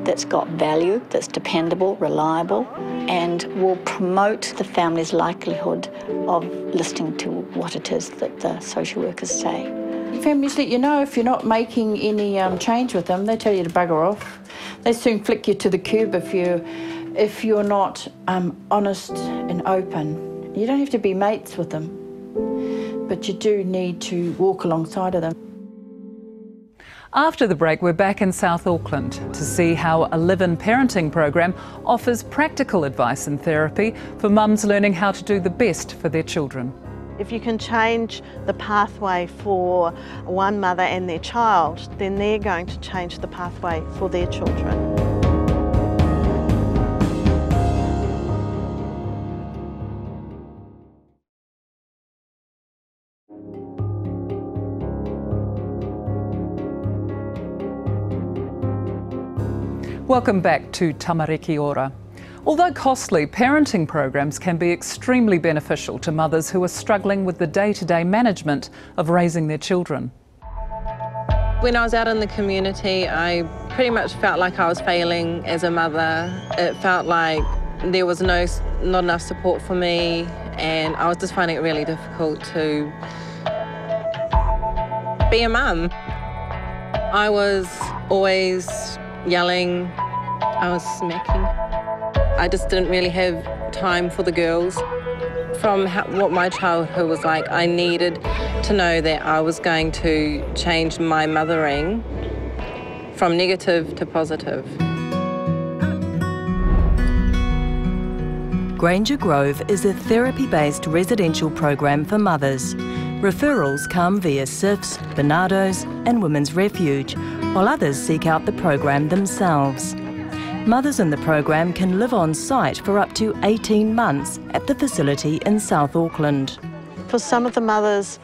that's got value, that's dependable, reliable, and will promote the family's likelihood of listening to what it is that the social workers say. Families let you know if you're not making any change with them. They tell you to bugger off. They soon flick you to the curb if you're not honest and open. You don't have to be mates with them, but you do need to walk alongside of them. After the break, we're back in South Auckland to see how a live-in parenting program offers practical advice and therapy for mums learning how to do the best for their children. If you can change the pathway for one mother and their child, then they're going to change the pathway for their children. Welcome back to Tamariki Ora. Although costly, parenting programs can be extremely beneficial to mothers who are struggling with the day-to-day management of raising their children. When I was out in the community, I pretty much felt like I was failing as a mother. It felt like there was not enough support for me, and I was just finding it really difficult to be a mum. I was always yelling, I was smacking. I just didn't really have time for the girls. From what my childhood was like, I needed to know that I was going to change my mothering from negative to positive. Granger Grove is a therapy-based residential program for mothers. Referrals come via SIFs, Bernardo's and Women's Refuge, while others seek out the program themselves. Mothers in the program can live on site for up to 18 months at the facility in South Auckland. For some of the mothers,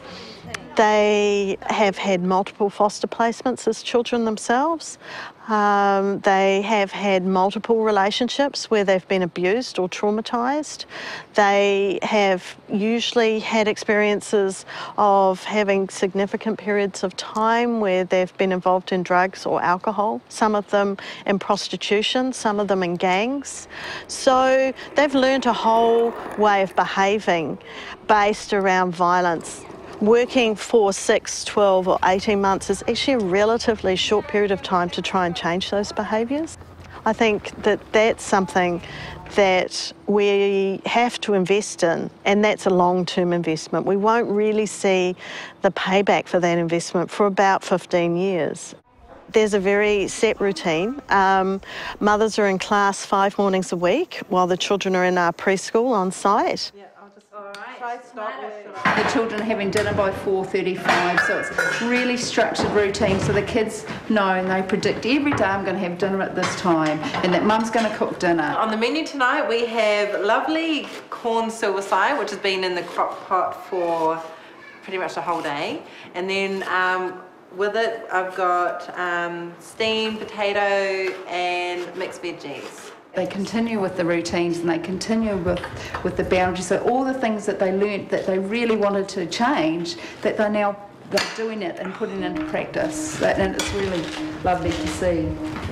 they have had multiple foster placements as children themselves. They have had multiple relationships where they've been abused or traumatised. They have usually had experiences of having significant periods of time where they've been involved in drugs or alcohol, some of them in prostitution, some of them in gangs. So they've learned a whole way of behaving based around violence. Working for 6, 12 or 18 months is actually a relatively short period of time to try and change those behaviours. I think that that's something that we have to invest in, and that's a long-term investment. We won't really see the payback for that investment for about 15 years. There's a very set routine. Mothers are in class 5 mornings a week while the children are in our preschool on site. The children are having dinner by 4:35, so it's a really structured routine, so the kids know and they predict every day I'm going to have dinner at this time and that mum's going to cook dinner. On the menu tonight we have lovely corn silverside, which has been in the crock pot for pretty much the whole day, and then with it I've got steamed potato and mixed veggies. They continue with the routines and they continue with the boundaries. So all the things that they learnt that they really wanted to change, that they're doing it and putting into practice. And it's really lovely to see.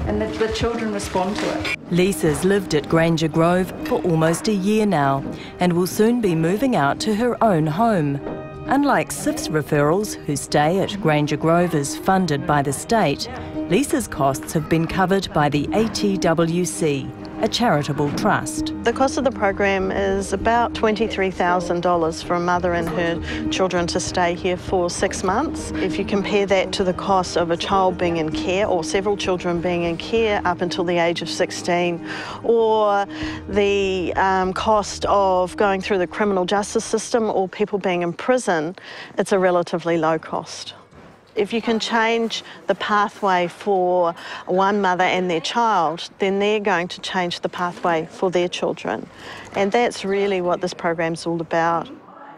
And the children respond to it. Lisa's lived at Granger Grove for almost a year now and will soon be moving out to her own home. Unlike SIF's referrals, whose stay at Granger Grove is funded by the state, Lisa's costs have been covered by the ATWC, a charitable trust. The cost of the program is about $23,000 for a mother and her children to stay here for 6 months. If you compare that to the cost of a child being in care or several children being in care up until the age of 16, or the cost of going through the criminal justice system or people being in prison, it's a relatively low cost. If you can change the pathway for one mother and their child, then they're going to change the pathway for their children. And that's really what this program's all about.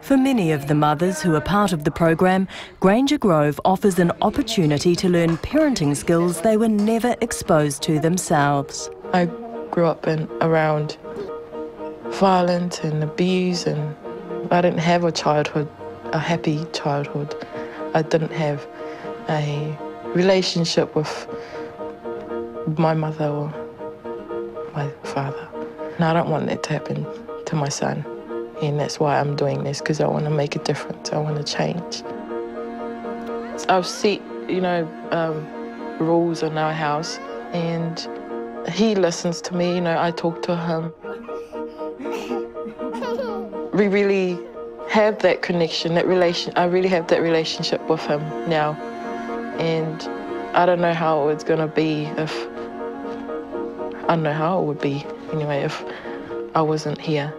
For many of the mothers who are part of the program, Granger Grove offers an opportunity to learn parenting skills they were never exposed to themselves. I grew up around violence and abuse, and I didn't have a happy childhood. I didn't have a relationship with my mother or my father. And I don't want that to happen to my son. And that's why I'm doing this, because I want to make a difference. I want to change. I've set, rules in our house, and he listens to me. I talk to him. We really have that connection, that relation. I really have that relationship with him now. And I don't know how it's going to be if I wasn't here.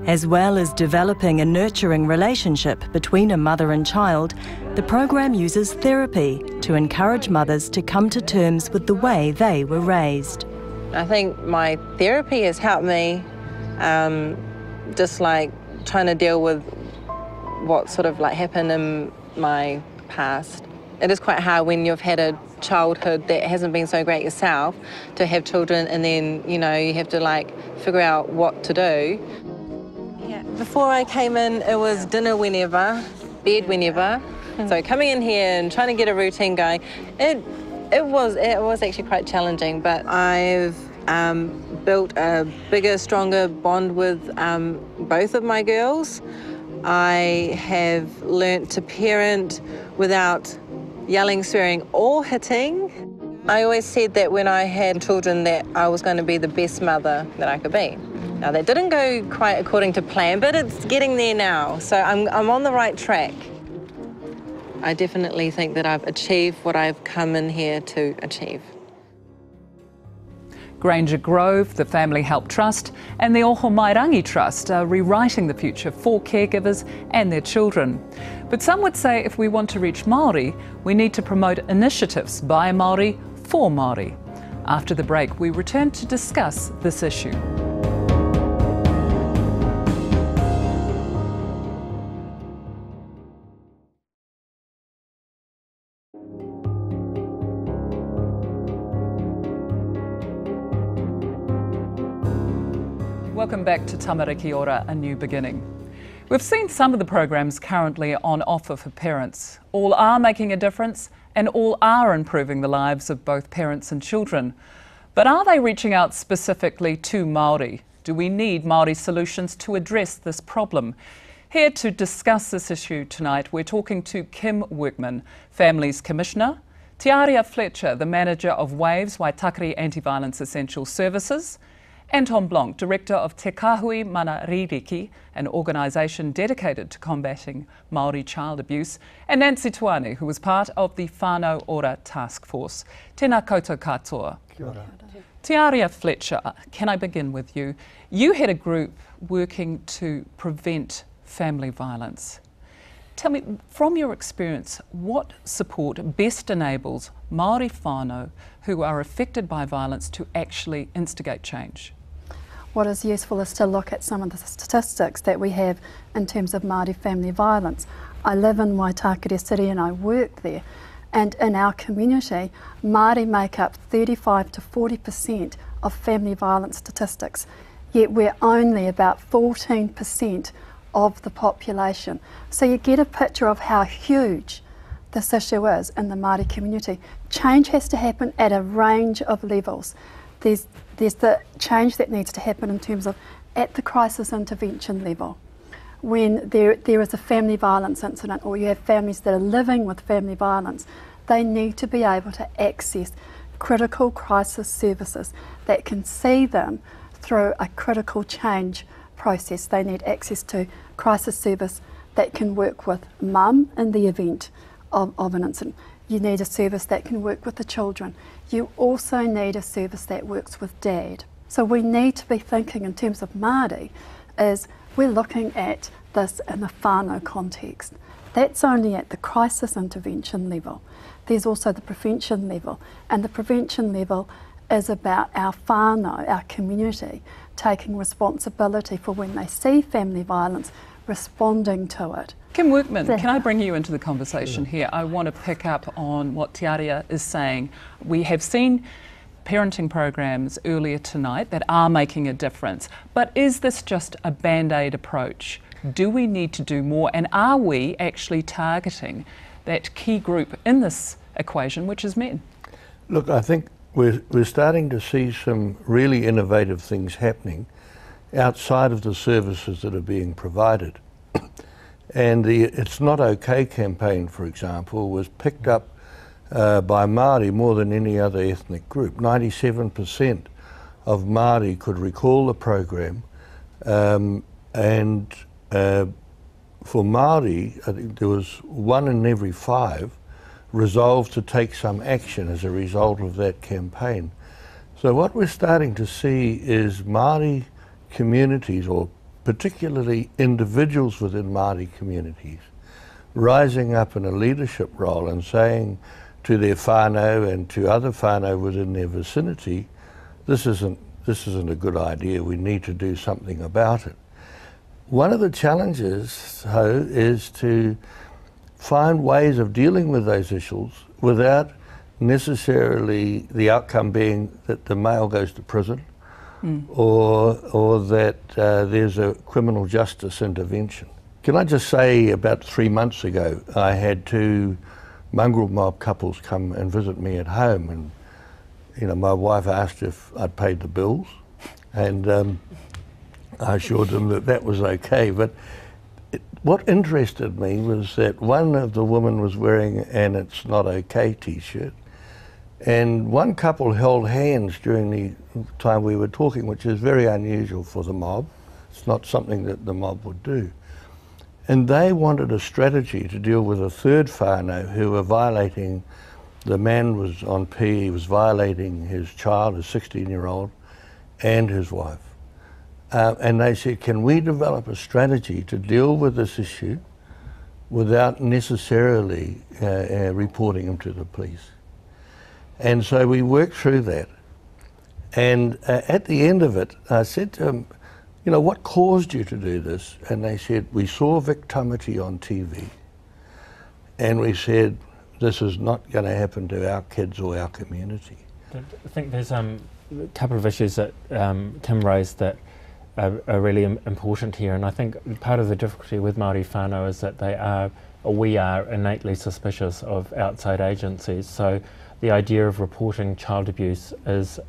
As well as developing a nurturing relationship between a mother and child, the program uses therapy to encourage mothers to come to terms with the way they were raised. I think my therapy has helped me just like trying to deal with what sort of happened in my past. It is quite hard when you've had a childhood that hasn't been so great yourself to have children, and then you have to figure out what to do. Yeah. Before I came in, it was dinner whenever, bed whenever. So coming in here and trying to get a routine going, it was actually quite challenging. But I've built a bigger, stronger bond with both of my girls. I have learnt to parent without yelling, swearing or hitting. I always said that when I had children that I was going to be the best mother that I could be. Now that didn't go quite according to plan, but it's getting there now, so I'm on the right track. I definitely think that I've achieved what I've come in here to achieve. Granger Grove, the Family Help Trust and the Oho Mairangi Trust are rewriting the future for caregivers and their children. But some would say if we want to reach Māori, we need to promote initiatives by Māori for Māori. After the break, we return to discuss this issue. Welcome back to Tamariki Ora, A New Beginning. We've seen some of the programs currently on offer for parents. All are making a difference and all are improving the lives of both parents and children. But are they reaching out specifically to Māori? Do we need Māori solutions to address this problem? Here to discuss this issue tonight, we're talking to Kim Workman, Families Commissioner, Te Aria Fletcher, the Manager of Waves, Waitakere Anti-Violence Essential Services, and Tom Blanc, Director of Te Kahui Mana Ririki, an organisation dedicated to combating Māori child abuse, and Nancy Tuani, who was part of the Tamariki Ora task force. Tēnā koutou katoa. Kia ora. Te Aria Fletcher, can I begin with you? You had a group working to prevent family violence. Tell me, from your experience, what support best enables Māori whānau who are affected by violence to actually instigate change? What is useful is to look at some of the statistics that we have in terms of Māori family violence. I live in Waitakere City and I work there, and in our community, Māori make up 35 to 40% of family violence statistics, yet we're only about 14% of the population. So you get a picture of how huge this issue is in the Māori community. Change has to happen at a range of levels. There's the change that needs to happen in terms of at the crisis intervention level. When there is a family violence incident, or you have families that are living with family violence, they need to be able to access critical crisis services that can see them through a critical change process. They need access to crisis service that can work with mum in the event of an incident. You need a service that can work with the children. You also need a service that works with dad. So we need to be thinking in terms of Māori is we're looking at this in a whānau context. That's only at the crisis intervention level. There's also the prevention level, and the prevention level is about our whānau, our community, taking responsibility for when they see family violence, responding to it. Kim Workman, can I bring you into the conversation here? I want to pick up on what Te Aria is saying. We have seen parenting programs earlier tonight that are making a difference, but is this just a band-aid approach? Do we need to do more, and are we actually targeting that key group in this equation, which is men? Look, I think we're starting to see some really innovative things happening outside of the services that are being provided. And the It's Not OK campaign, for example, was picked up by Māori more than any other ethnic group. 97% of Māori could recall the program, and for Māori, I think there was 1 in every 5 resolved to take some action as a result of that campaign. So what we're starting to see is Māori communities, or particularly individuals within Māori communities, rising up in a leadership role and saying to their whānau and to other whānau within their vicinity, this isn't a good idea, we need to do something about it. One of the challenges, though, is to find ways of dealing with those issues without necessarily the outcome being that the male goes to prison, or that there's a criminal justice intervention. Can I just say, about 3 months ago, I had 2 mongrel mob couples come and visit me at home, and my wife asked if I'd paid the bills, and I assured them that that was okay. But what interested me was that one of the women was wearing an "It's Not OK" t-shirt, and one couple held hands during the time we were talking, which is very unusual for the mob. It's not something that the mob would do. And they wanted a strategy to deal with a third whānau who were violating, the man was on P, he was violating his child, his 16-year-old, and his wife. And they said, can we develop a strategy to deal with this issue without necessarily reporting him to the police? And so we worked through that. And at the end of it, I said to them, what caused you to do this? And they said, we saw Vic Tamariki on TV, and we said, this is not going to happen to our kids or our community. I think there's a couple of issues that Tim raised that are really important here, and I think part of the difficulty with Māori whānau is that we are innately suspicious of outside agencies. So the idea of reporting child abuse is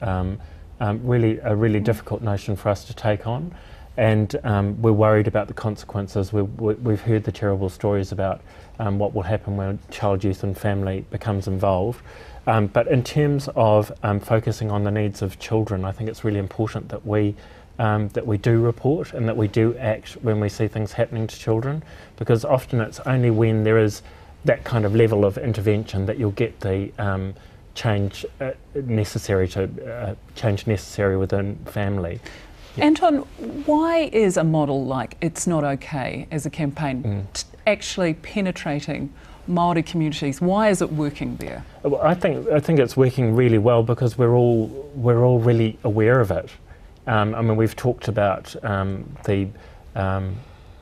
really a really difficult notion for us to take on, and we're worried about the consequences. We've heard the terrible stories about what will happen when child, youth and family becomes involved. But in terms of focusing on the needs of children, I think it's really important that we do report and that we do act when we see things happening to children, because often it's only when there is that kind of level of intervention that you'll get the change necessary within family. Yeah. Anton, why is a model like It's Not OK as a campaign actually penetrating Māori communities? Why is it working there? Well, I think it's working really well because we're all really aware of it. I mean, we've talked about the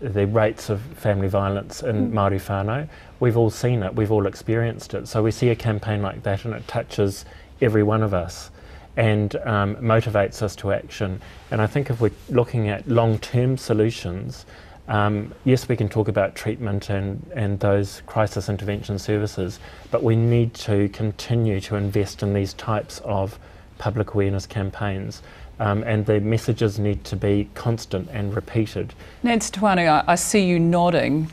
rates of family violence in Māori whānau. We've all seen it, we've all experienced it. So we see a campaign like that and it touches every one of us. and motivates us to action. And I think if we're looking at long-term solutions, yes, we can talk about treatment and those crisis intervention services, but we need to continue to invest in these types of public awareness campaigns. And the messages need to be constant and repeated. Nancy Tuanu, I see you nodding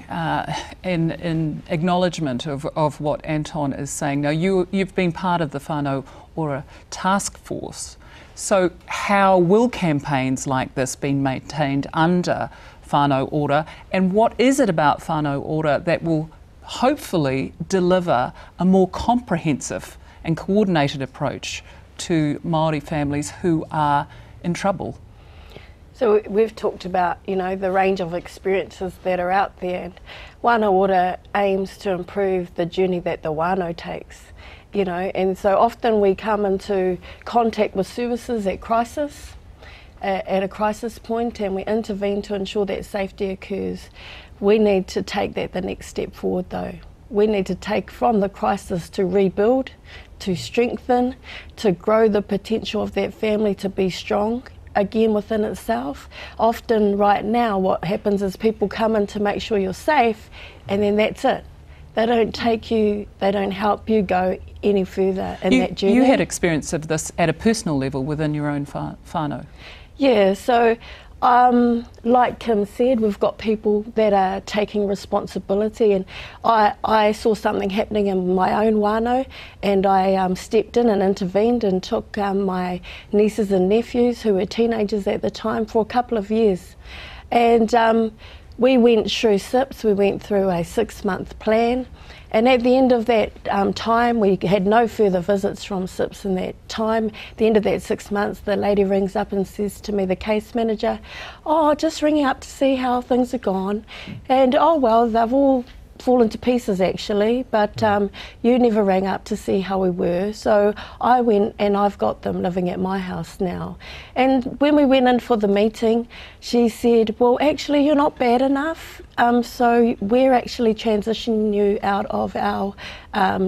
in acknowledgement of what Anton is saying. Now, you've been part of the Whānau Ora task force. So how will campaigns like this be maintained under Whānau Ora? And what is it about Whānau Ora that will hopefully deliver a more comprehensive and coordinated approach to Māori families who are in trouble? So we've talked about, you know, the range of experiences that are out there, and Whānau Ora aims to improve the journey that the whānau takes, you know, and so often we come into contact with services at crisis, at a crisis point, and we intervene to ensure that safety occurs. We need to take that the next step forward though. We need to take from the crisis to rebuild, to strengthen, to grow the potential of that family to be strong again within itself. Often right now what happens is people come in to make sure you're safe and then that's it. They don't take you, they don't help you go any further in that journey. You had experience of this at a personal level within your own whānau. Yeah, so like Kim said, we've got people that are taking responsibility, and I saw something happening in my own whānau, and I stepped in and intervened and took my nieces and nephews, who were teenagers at the time, for a couple of years. And we went through SIPs, we went through a 6-month plan, and at the end of that time, we had no further visits from SIPs in that time. At the end of that 6 months, the lady rings up and says to me, the case manager, "Oh, just ringing up to see how things are gone." And, "Oh, well, they've all fallen to pieces actually, but you never rang up to see how we were." So I went, and I've got them living at my house now. And when we went in for the meeting, she said, "Well, actually you're not bad enough, so we're actually transitioning you out of our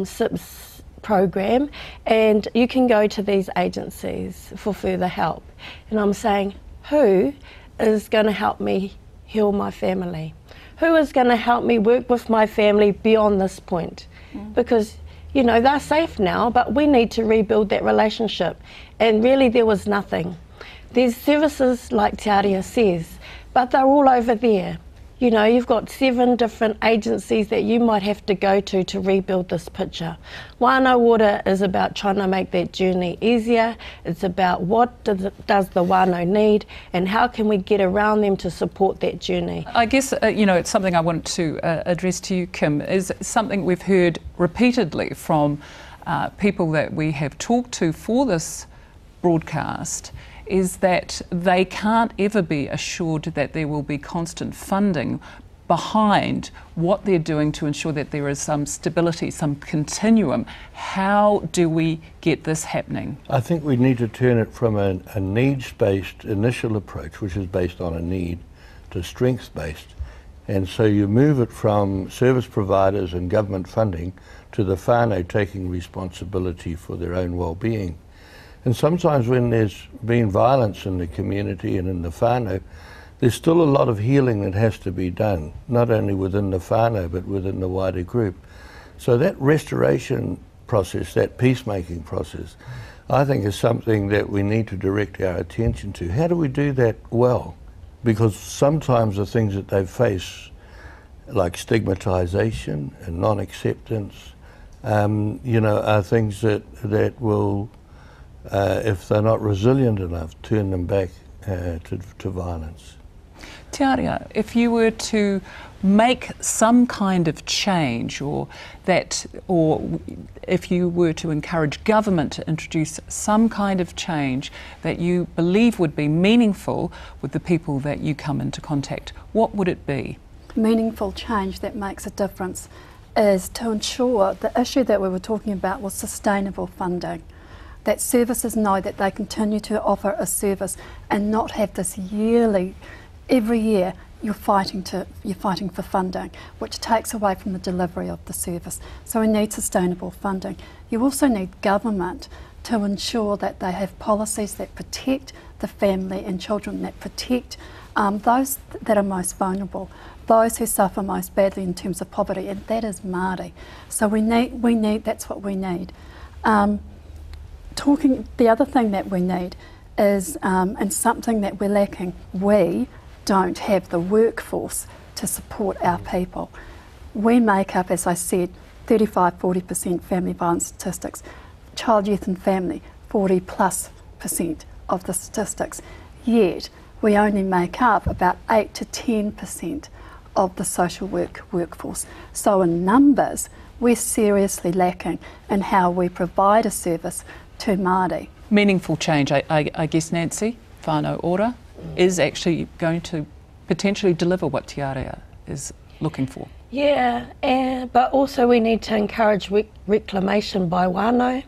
SIPS program, and you can go to these agencies for further help." And I'm saying, who is going to help me heal my family? Who is going to help me work with my family beyond this point? Because, you know, they're safe now, but we need to rebuild that relationship. And really there was nothing. There's services like Te Aria says, but they're all over there. You know, you've got 7 different agencies that you might have to go to rebuild this picture. Whānau Ora is about trying to make that journey easier. It's about what does the whānau need, and how can we get around them to support that journey. I guess, you know, it's something I want to address to you, Kim, is something we've heard repeatedly from people that we have talked to for this broadcast, is that they can't ever be assured that there will be constant funding behind what they're doing to ensure that there is some stability, some continuum. How do we get this happening? I think we need to turn it from a needs-based initial approach, which is based on a need, to strengths-based. And so you move it from service providers and government funding to the whānau taking responsibility for their own well-being. And sometimes when there's been violence in the community and in the whānau, there's still a lot of healing that has to be done, not only within the whānau but within the wider group. So that restoration process, that peacemaking process, I think is something that we need to direct our attention to. How do we do that well? Because sometimes the things that they face, like stigmatisation and non-acceptance, you know, are things that will, if they're not resilient enough, turn them back to violence. Te Aria, if you were to make some kind of change, or if you were to encourage government to introduce some kind of change that you believe would be meaningful with the people that you come into contact, what would it be? Meaningful change that makes a difference is to ensure the issue that we were talking about was sustainable funding. That services know that they continue to offer a service and not have this yearly, every year you're fighting for funding, which takes away from the delivery of the service. So we need sustainable funding. You also need government to ensure that they have policies that protect the family and children, that protect those that are most vulnerable, those who suffer most badly in terms of poverty, and that is Māori. So we need, that's what we need. The other thing that we need is, and something that we're lacking, we don't have the workforce to support our people. We make up, as I said, 35–40% family violence statistics. Child, youth and family, 40+% of the statistics. Yet, we only make up about 8 to 10% of the social workforce. So in numbers, we're seriously lacking in how we provide a service to Māori. Meaningful change, I guess, Nancy, whānau ora, is actually going to potentially deliver what Te Area is looking for. Yeah, but also we need to encourage reclamation by whānau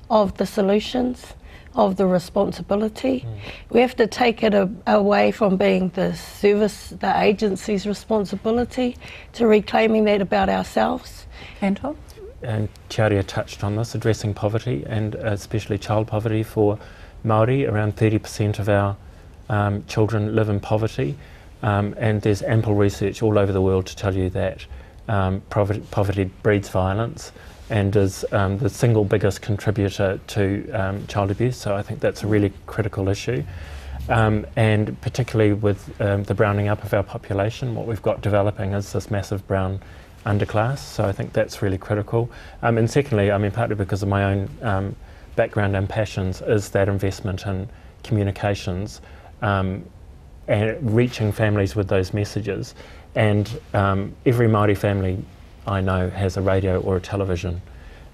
of the solutions, of the responsibility. We have to take it away from being the service, the agency's responsibility, to reclaiming that about ourselves. Anton? And Te Area touched on this, addressing poverty, and especially child poverty for Māori. Around 30% of our children live in poverty, and there's ample research all over the world to tell you that poverty breeds violence and is the single biggest contributor to child abuse. So I think that's a really critical issue. And particularly with the browning up of our population, what we've got developing is this massive brown underclass. So I think that's really critical. And secondly, I mean, partly because of my own background and passions, is that investment in communications and reaching families with those messages. And every Māori family I know has a radio or a television,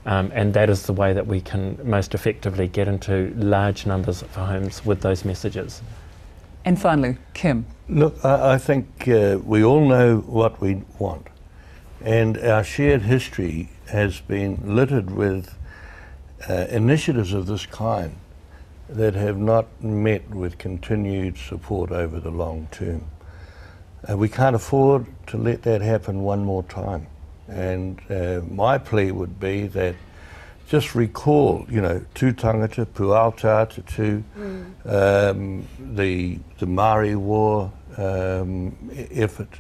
and that is the way that we can most effectively get into large numbers of homes with those messages. And finally, Kim. Look, I think we all know what we want, and our shared history has been littered with initiatives of this kind that have not met with continued support over the long term. We can't afford to let that happen one more time. And my plea would be that just recall, you know, tū tangata, pualta, te tū, the Māori War effort,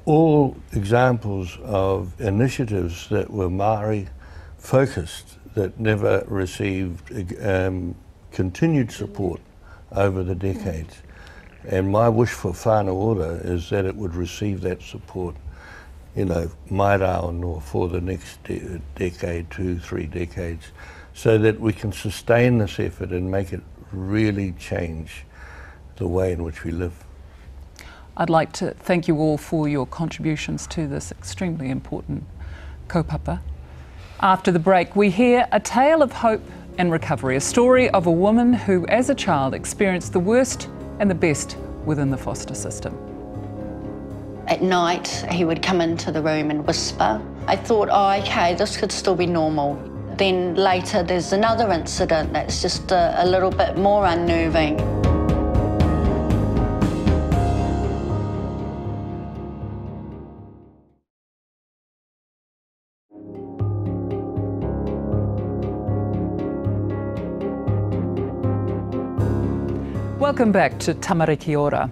all examples of initiatives that were Māori focused that never received continued support over the decades. And my wish for whānau ora is that it would receive that support, you know, mai rao no, for the next decade, 2–3 decades, so that we can sustain this effort and make it really change the way in which we live. I'd like to thank you all for your contributions to this extremely important kaupapa. After the break, we hear a tale of hope and recovery, a story of a woman who, as a child, experienced the worst and the best within the foster system. At night, he would come into the room and whisper. I thought, oh, okay, this could still be normal. Then later, there's another incident that's just a little bit more unnerving. Welcome back to Tamariki Ora.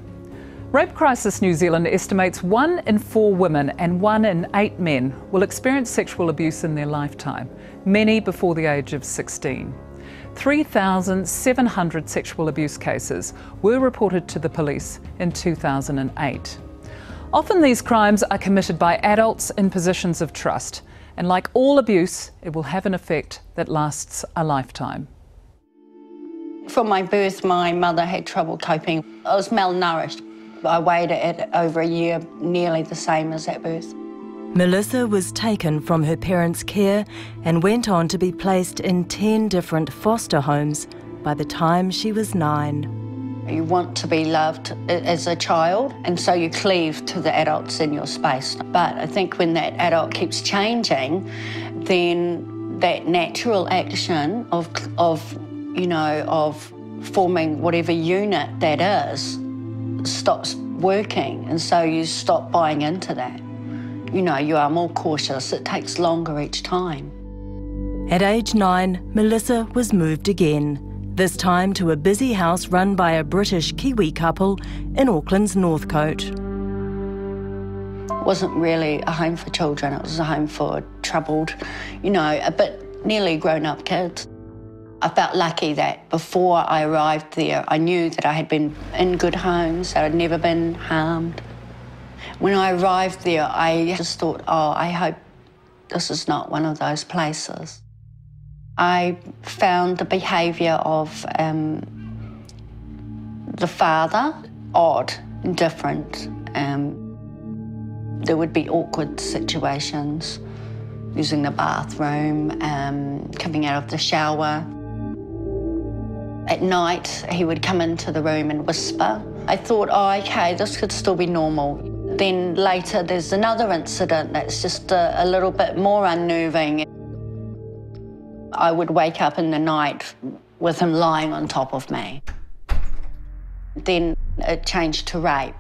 Rape Crisis New Zealand estimates 1 in 4 women and 1 in 8 men will experience sexual abuse in their lifetime, many before the age of 16. 3,700 sexual abuse cases were reported to the police in 2008. Often these crimes are committed by adults in positions of trust, and like all abuse, it will have an effect that lasts a lifetime. From my birth, my mother had trouble coping. I was malnourished. I weighed at over a year, nearly the same as at birth. Melissa was taken from her parents' care and went on to be placed in 10 different foster homes by the time she was 9. You want to be loved as a child, and so you cleave to the adults in your space. But I think when that adult keeps changing, then that natural action of forming whatever unit that is stops working, and so you stop buying into that. You know, you are more cautious. It takes longer each time. At age 9, Melissa was moved again, this time to a busy house run by a British Kiwi couple in Auckland's Northcote. It wasn't really a home for children, it was a home for troubled, a bit nearly grown-up kids. I felt lucky that before I arrived there, I knew that I had been in good homes, that I'd never been harmed. When I arrived there, I just thought, I hope this is not one of those places. I found the behaviour of the father odd and different. There would be awkward situations, using the bathroom, coming out of the shower. At night, he would come into the room and whisper. I thought, okay, this could still be normal. Then later, there's another incident that's just a little bit more unnerving. I would wake up in the night with him lying on top of me. Then it changed to rape.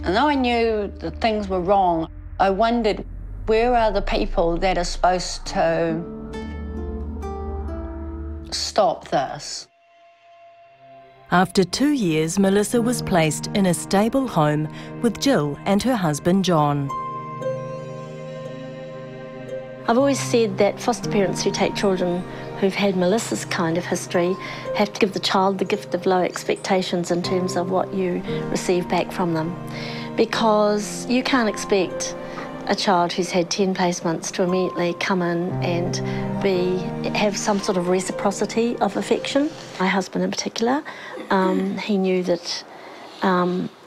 And though I knew that things were wrong, I wondered, where are the people that are supposed to stop this? After 2 years, Melissa was placed in a stable home with Jill and her husband John. I've always said that foster parents who take children who've had Melissa's kind of history have to give the child the gift of low expectations in terms of what you receive back from them. Because you can't expect a child who's had 10 placements to immediately come in and have some sort of reciprocity of affection. My husband in particular, he knew that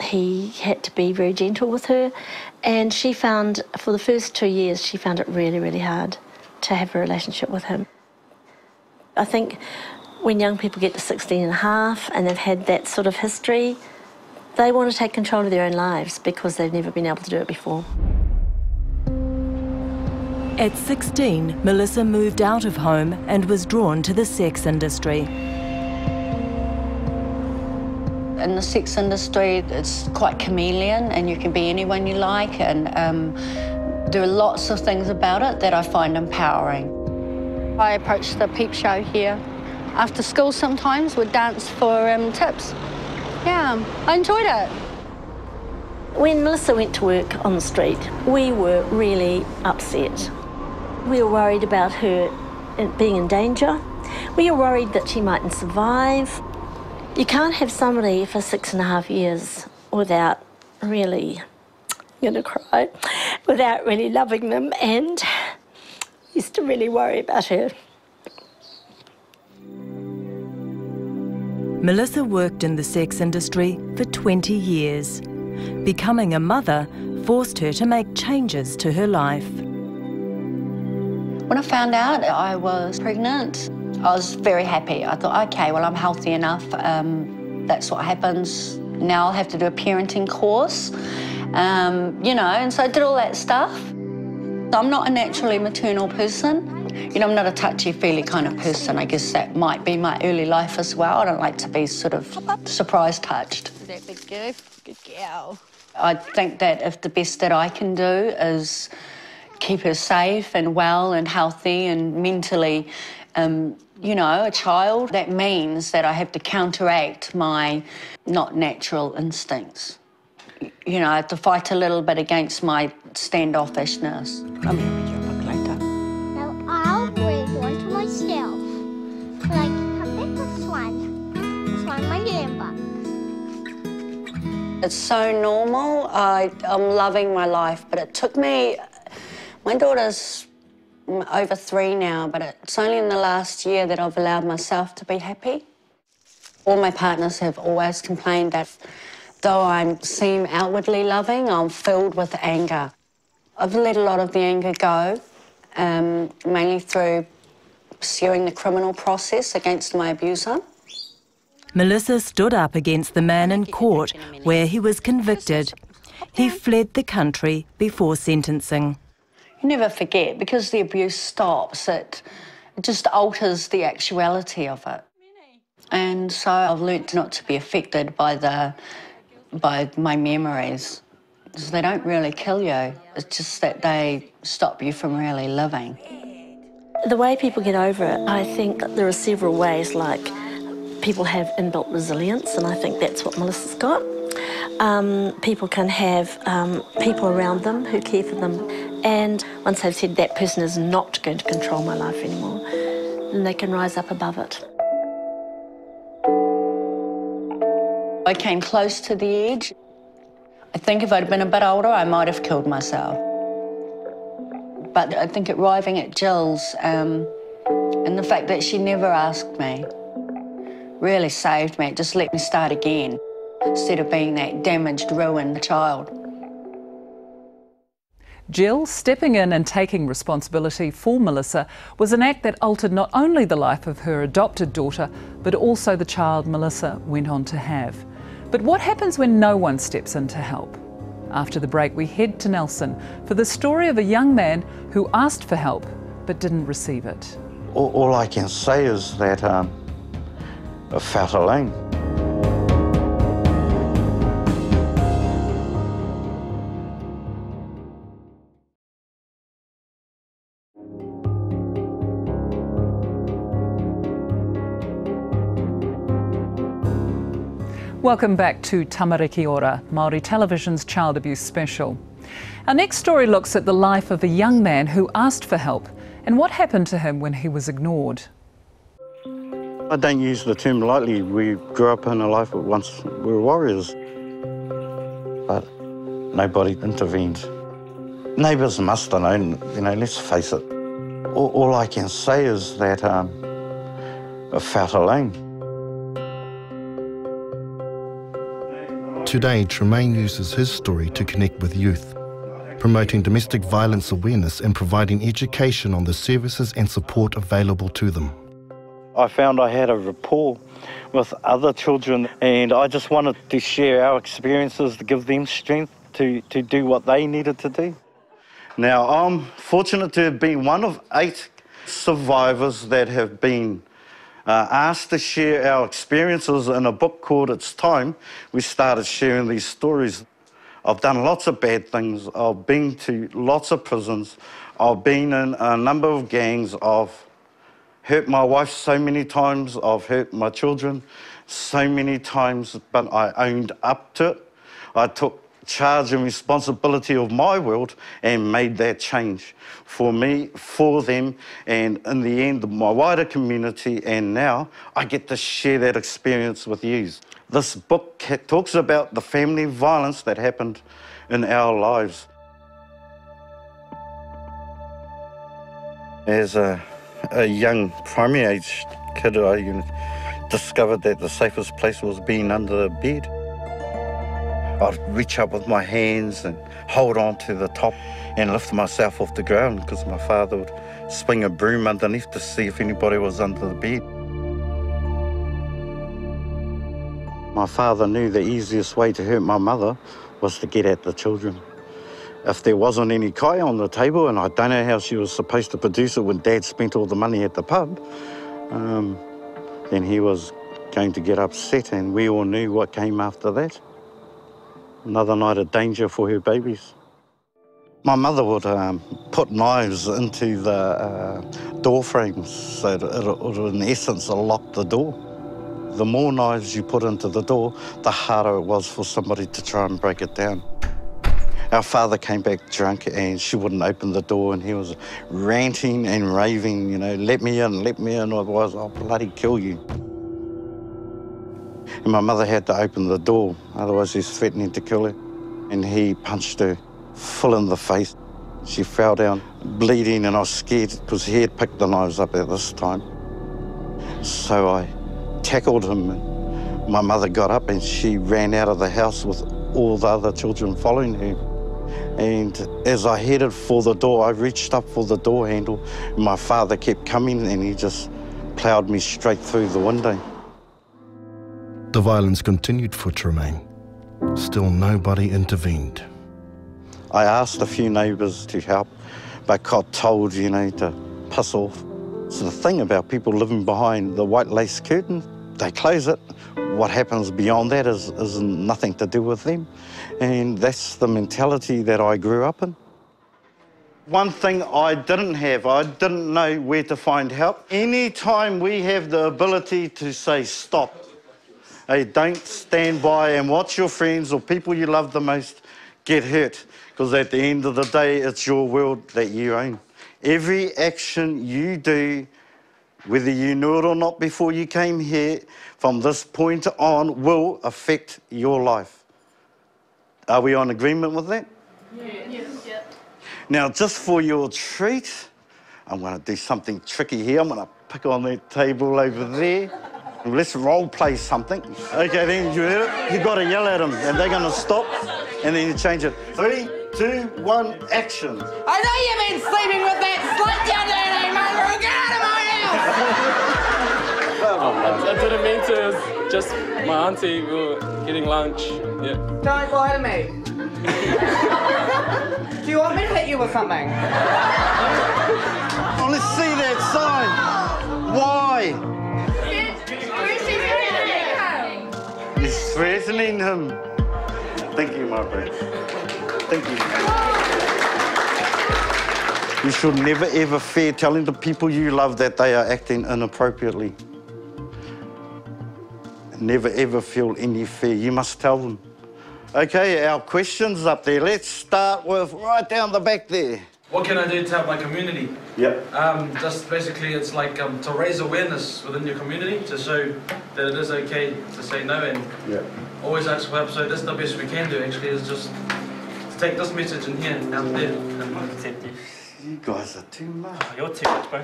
he had to be very gentle with her, and she found, for the first 2 years, she found it really, really hard to have a relationship with him. I think when young people get to 16 and a half and they've had that sort of history, they want to take control of their own lives because they've never been able to do it before. At 16, Melissa moved out of home and was drawn to the sex industry. In the sex industry, it's quite chameleon and you can be anyone you like, and there are lots of things about it that I find empowering. I approach the peep show here. After school sometimes we'd dance for tips. Yeah, I enjoyed it. When Melissa went to work on the street, we were really upset. We were worried about her being in danger. We were worried that she mightn't survive. You can't have somebody for 6.5 years without really, I'm gonna cry, without really loving them, and used to really worry about her. Melissa worked in the sex industry for 20 years. Becoming a mother forced her to make changes to her life. When I found out I was pregnant, I was very happy. I thought, okay, well, I'm healthy enough. That's what happens. Now I'll have to do a parenting course, and so I did all that stuff. I'm not a naturally maternal person. I'm not a touchy-feely kind of person. I guess that might be my early life as well. I don't like to be sort of surprise touched. That big girl, good girl. I think that if the best that I can do is keep her safe and well and healthy and mentally, a child, that means that I have to counteract my not natural instincts. I have to fight a little bit against my standoffishness. Come here with your book later. Now I'll bring one to myself. Like, come back this one. This one, my grandpa. It's so normal. I'm loving my life, but it took me. My daughter's over 3 now, but it's only in the last year that I've allowed myself to be happy. All my partners have always complained that though I seem outwardly loving, I'm filled with anger. I've let a lot of the anger go, mainly through pursuing the criminal process against my abuser. Melissa stood up against the man in court where he was convicted. He fled the country before sentencing. You never forget, because the abuse stops, it just alters the actuality of it. And so I've learnt not to be affected by my memories. Because they don't really kill you, it's just that they stop you from really living. The way people get over it, I think there are several ways, like people have inbuilt resilience, and I think that's what Melissa's got. People can have people around them who care for them, and once they've said that person is not going to control my life anymore, then they can rise up above it. I came close to the edge. I think if I'd been a bit older, I might have killed myself. But I think arriving at Jill's and the fact that she never asked me really saved me. It just let me start again instead of being that damaged, ruined child. Jill stepping in and taking responsibility for Melissa was an act that altered not only the life of her adopted daughter, but also the child Melissa went on to have. But what happens when no one steps in to help? After the break, we head to Nelson for the story of a young man who asked for help but didn't receive it. All I can say is that I felt alone. Welcome back to Tamariki Ora, Māori Television's child abuse special. Our next story looks at the life of a young man who asked for help and what happened to him when he was ignored. I don't use the term lightly. We grew up in a life where once we were warriors, but nobody intervened. Neighbours must have known, let's face it. All I can say is that I felt alone. Today, Tremaine uses his story to connect with youth, promoting domestic violence awareness and providing education on the services and support available to them. I found I had a rapport with other children, and I just wanted to share our experiences to give them strength to do what they needed to do. Now, I'm fortunate to have been one of 8 survivors that have been asked to share our experiences in a book called It's Time. We started sharing these stories. I've done lots of bad things. I've been to lots of prisons. I've been in a number of gangs. I've hurt my wife so many times. I've hurt my children so many times, but I owned up to it. I took charge and responsibility of my world and made that change for me, for them, and in the end, my wider community, and now I get to share that experience with you. This book talks about the family violence that happened in our lives. As a young primary age kid, I discovered that the safest place was being under the bed. I'd reach up with my hands and hold on to the top and lift myself off the ground because my father would swing a broom underneath to see if anybody was under the bed. My father knew the easiest way to hurt my mother was to get at the children. If there wasn't any kai on the table, and I don't know how she was supposed to produce it when Dad spent all the money at the pub, then he was going to get upset, and we all knew what came after that. Another night of danger for her babies. My mother would put knives into the door frames so that it would, in essence, lock the door. The more knives you put into the door, the harder it was for somebody to try and break it down. Our father came back drunk and she wouldn't open the door, and he was ranting and raving, let me in, otherwise I'll bloody kill you. And my mother had to open the door, otherwise he's threatening to kill her. And he punched her full in the face. She fell down bleeding, and I was scared because he had picked the knives up at this time. So I tackled him, and my mother got up and she ran out of the house with all the other children following her. And as I headed for the door, I reached up for the door handle, and my father kept coming and he just ploughed me straight through the window. The violence continued for Tremaine. Still nobody intervened. I asked a few neighbours to help, but got told, to piss off. So the thing about people living behind the white lace curtain, they close it. What happens beyond that is nothing to do with them. And that's the mentality that I grew up in. One thing I didn't know where to find help. Anytime we have the ability to say stop, hey, don't stand by and watch your friends or people you love the most get hurt, because at the end of the day, it's your world that you own. Every action you do, whether you knew it or not before you came here, from this point on will affect your life. Are we on agreement with that? Yes. Now, just for your treat, I'm going to do something tricky here. I'm going to pick on that table over there. Let's role play something. Okay, then you've got to yell at them, and they're going to stop, and then you change it. 3, 2, 1, action. I know you've been sleeping with that slut down there, mother. Get out of my house! I didn't mean to. It was just my auntie. We were getting lunch. Yeah. Don't lie to me. Do you want me to hit you with something? Oh, let's see that sign. Why? He's threatening him. Thank you, my friend. Thank you. You should never ever fear telling the people you love that they are acting inappropriately. Never ever feel any fear. You must tell them. Okay, our questions up there. Let's start with right down the back there. What can I do to help my community? Yep. Just basically, it's like to raise awareness within your community to show that it is okay to say no and always ask for help. So that's the best we can do. Actually, is just to take this message in here out there. You guys are too much. Oh, you're too much, bro.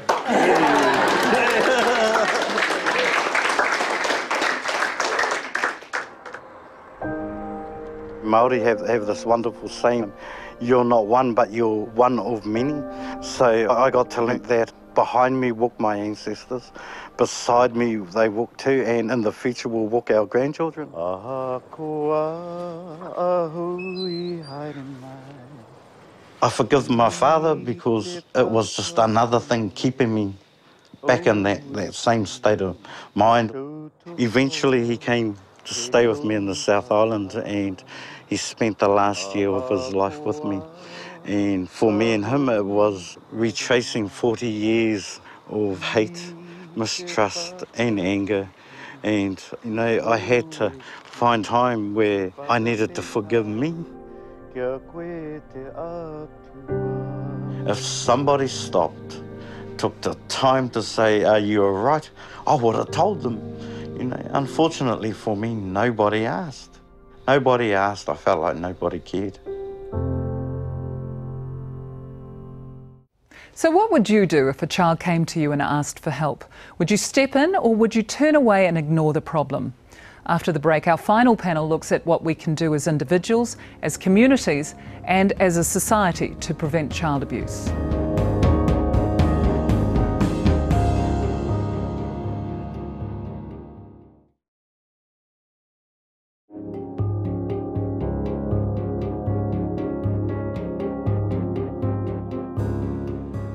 Māori have this wonderful saying, you're not one, but you're one of many. So I got to learn that behind me walk my ancestors, beside me they walk too, and in the future will walk our grandchildren. I forgive my father because it was just another thing keeping me back in that same state of mind. Eventually he came to stay with me in the South Island, and he spent the last year of his life with me. And for me and him, it was retracing 40 years of hate, mistrust and anger. And, you know, I had to find time where I needed to forgive me. If somebody stopped, took the time to say, are you all right? I would have told them. You know, unfortunately for me, nobody asked. Nobody asked. I felt like nobody cared. So what would you do if a child came to you and asked for help? Would you step in or would you turn away and ignore the problem? After the break, our final panel looks at what we can do as individuals, as communities and as a society to prevent child abuse.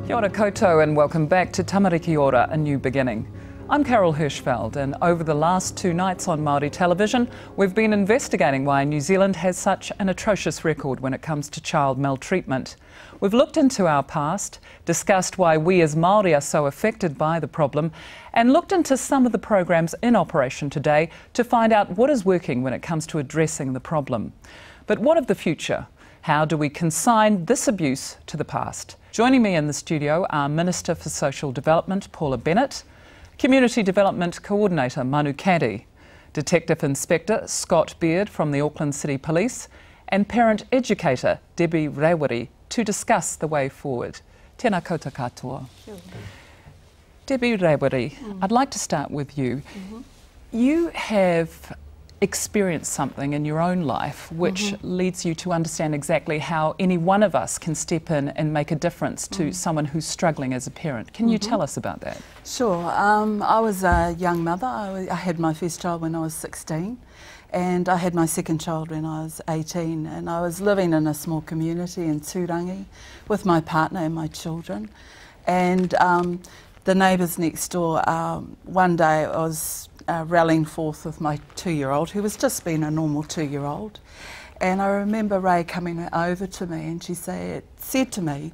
Kia ora koutou and welcome back to Tamariki Ora, A New Beginning. I'm Carol Hirschfeld, and over the last 2 nights on Māori television, we've been investigating why New Zealand has such an atrocious record when it comes to child maltreatment. We've looked into our past, discussed why we as Māori are so affected by the problem, and looked into some of the programs in operation today to find out what is working when it comes to addressing the problem. But what of the future? How do we consign this abuse to the past? Joining me in the studio are Minister for Social Development, Paula Bennett, Community Development Coordinator, Manu Caddy, Detective Inspector Scott Beard from the Auckland City Police, and Parent Educator Debbie Rewari to discuss the way forward. Tēnā koutou katoa. Debbie Rewari, I'd like to start with you. You have experienced something in your own life which leads you to understand exactly how any one of us can step in and make a difference to someone who's struggling as a parent. Can you tell us about that? Sure. I was a young mother. I had my first child when I was 16 and I had my second child when I was 18, and I was living in a small community in Tūrangi with my partner and my children, and the neighbours next door, one day I was rallying forth with my 2-year-old, who was just being a normal 2-year-old. And I remember Ray coming over to me and she said to me,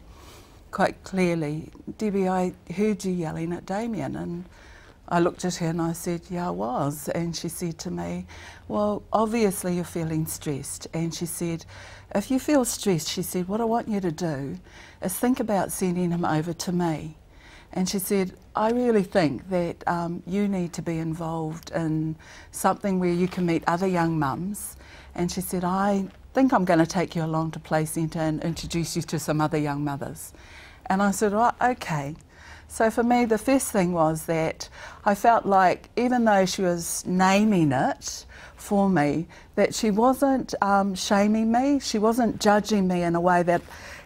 quite clearly, "Debbie, I heard you yelling at Damien." And I looked at her and I said, "Yeah, I was." And she said to me, "Well, obviously you're feeling stressed." And she said, "If you feel stressed," she said, "what I want you to do is think about sending him over to me." And she said, "I really think that you need to be involved in something where you can meet other young mums." And she said, "I think I'm going to take you along to Play Centre and introduce you to some other young mothers." And I said, "Oh, okay." So for me, the first thing was that I felt like, even though she was naming it for me, that she wasn't shaming me, she wasn't judging me in a way that,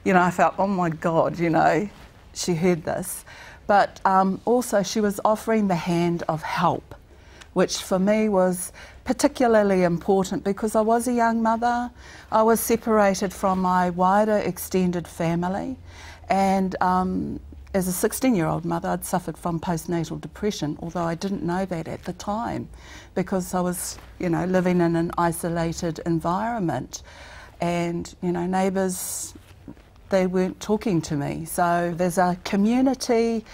you know, I felt, oh my God, you know, she heard this. But also she was offering the hand of help, which for me was particularly important because I was a young mother. I was separated from my wider extended family, and as a 16-year-old mother, I'd suffered from postnatal depression, although I didn't know that at the time because I was, you know, living in an isolated environment, and, you know, neighbours, they weren't talking to me. So there's a community,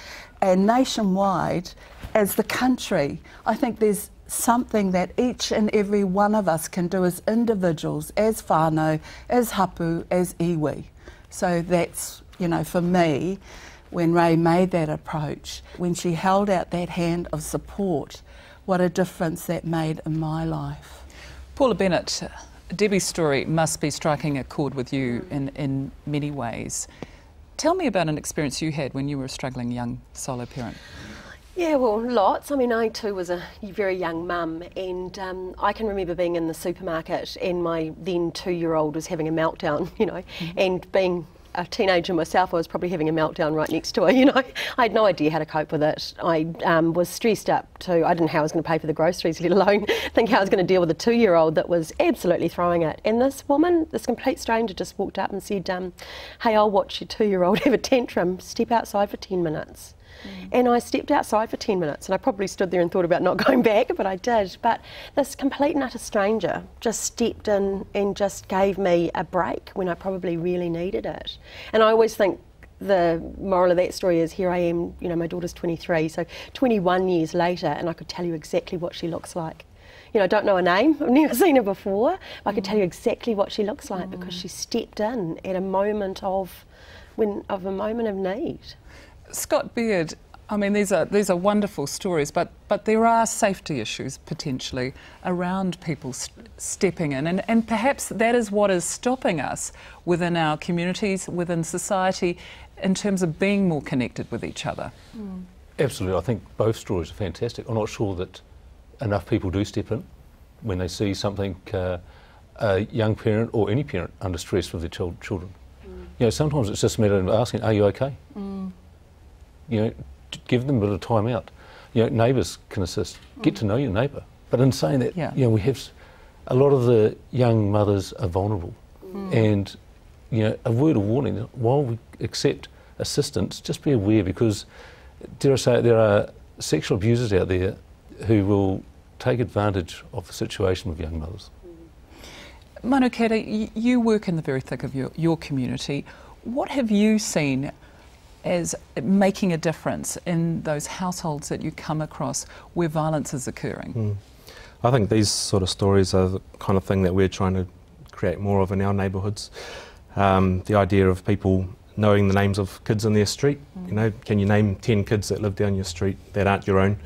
and nationwide, as the country, I think there's something that each and every one of us can do as individuals, as whānau, as hapu, as iwi. So that's, you know, for me, when Ray made that approach, when she held out that hand of support, what a difference that made in my life. Paula Bennett, Debbie's story must be striking a chord with you in many ways. Tell me about an experience you had when you were a struggling young solo parent. Yeah, well, lots. I mean, I too was a very young mum, and I can remember being in the supermarket and my then 2-year-old was having a meltdown, you know, and being a teenager myself, I was probably having a meltdown right next to her, you know. I had no idea how to cope with it. I was stressed up too. I didn't know how I was going to pay for the groceries, let alone think how I was going to deal with a 2-year-old that was absolutely throwing it. And this woman, this complete stranger, just walked up and said, "Hey, I'll watch your 2-year-old have a tantrum. Step outside for 10 minutes. And I stepped outside for 10 minutes, and I probably stood there and thought about not going back, but I did. But this complete and utter stranger just stepped in and just gave me a break when I probably really needed it. And I always think the moral of that story is, here I am, you know, my daughter's 23, so 21 years later, and I could tell you exactly what she looks like. You know, I don't know her name, I've never seen her before, but I could tell you exactly what she looks like because she stepped in at a moment of need. Scott Beard, I mean, these are wonderful stories, but there are safety issues potentially around people stepping in, and perhaps that is what is stopping us within our communities, within society, in terms of being more connected with each other. Absolutely, I think both stories are fantastic. I'm not sure that enough people do step in when they see something, a young parent or any parent under stress with their children. You know, sometimes it's just a matter of asking, "Are you okay?" You know, give them a bit of time out. You know, neighbours can assist. Get to know your neighbour. But in saying that, you know, we have a lot of the young mothers are vulnerable, and you know, a word of warning: while we accept assistance, just be aware, because, dare I say it, there are sexual abusers out there who will take advantage of the situation with young mothers. Manu Kera, you work in the very thick of your community. What have you seen as making a difference in those households that you come across where violence is occurring? I think these sort of stories are the kind of thing that we're trying to create more of in our neighbourhoods. The idea of people knowing the names of kids in their street. You know, can you name 10 kids that live down your street that aren't your own?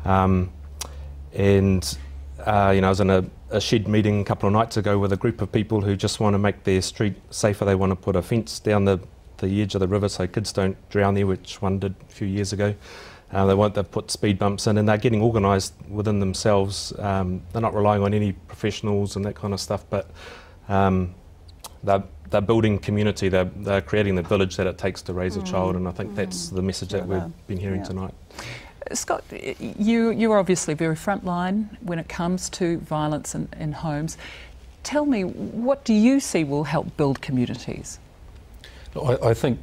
You know, I was in a shed meeting a couple of nights ago with a group of people who just want to make their street safer. They want to put a fence down the edge of the river so kids don't drown there, which one did a few years ago. They want to put speed bumps in, and they're getting organised within themselves. They're not relying on any professionals and that kind of stuff, but they're building community. They're creating the village that it takes to raise a child, and I think that's the message that we've been hearing tonight. Scott, you are obviously very frontline when it comes to violence in homes. Tell me, what do you see will help build communities? I think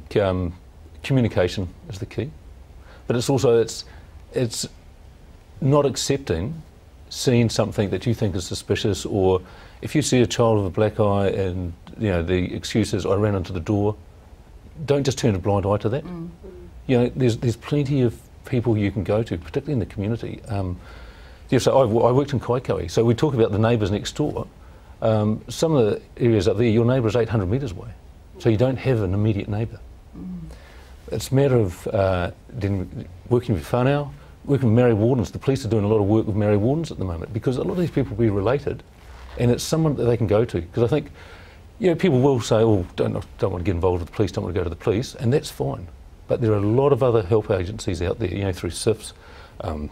communication is the key, but it's also it's not accepting seeing something that you think is suspicious, or if you see a child with a black eye and you know the excuse is, "I ran into the door," don't just turn a blind eye to that. You know, there's plenty of people you can go to, particularly in the community. Yeah, so I worked in Kaikoai, so we talk about the neighbours next door. Some of the areas up there, your neighbour is 800 metres away, so you don't have an immediate neighbour. It's a matter of working with whānau, working with Māori wardens. The police are doing a lot of work with Māori wardens at the moment because a lot of these people will be related, and it's someone that they can go to. Because I think, you know, people will say, "Oh, don't want to get involved with the police, don't want to go to the police," and that's fine. But there are a lot of other help agencies out there, you know, through SIFs,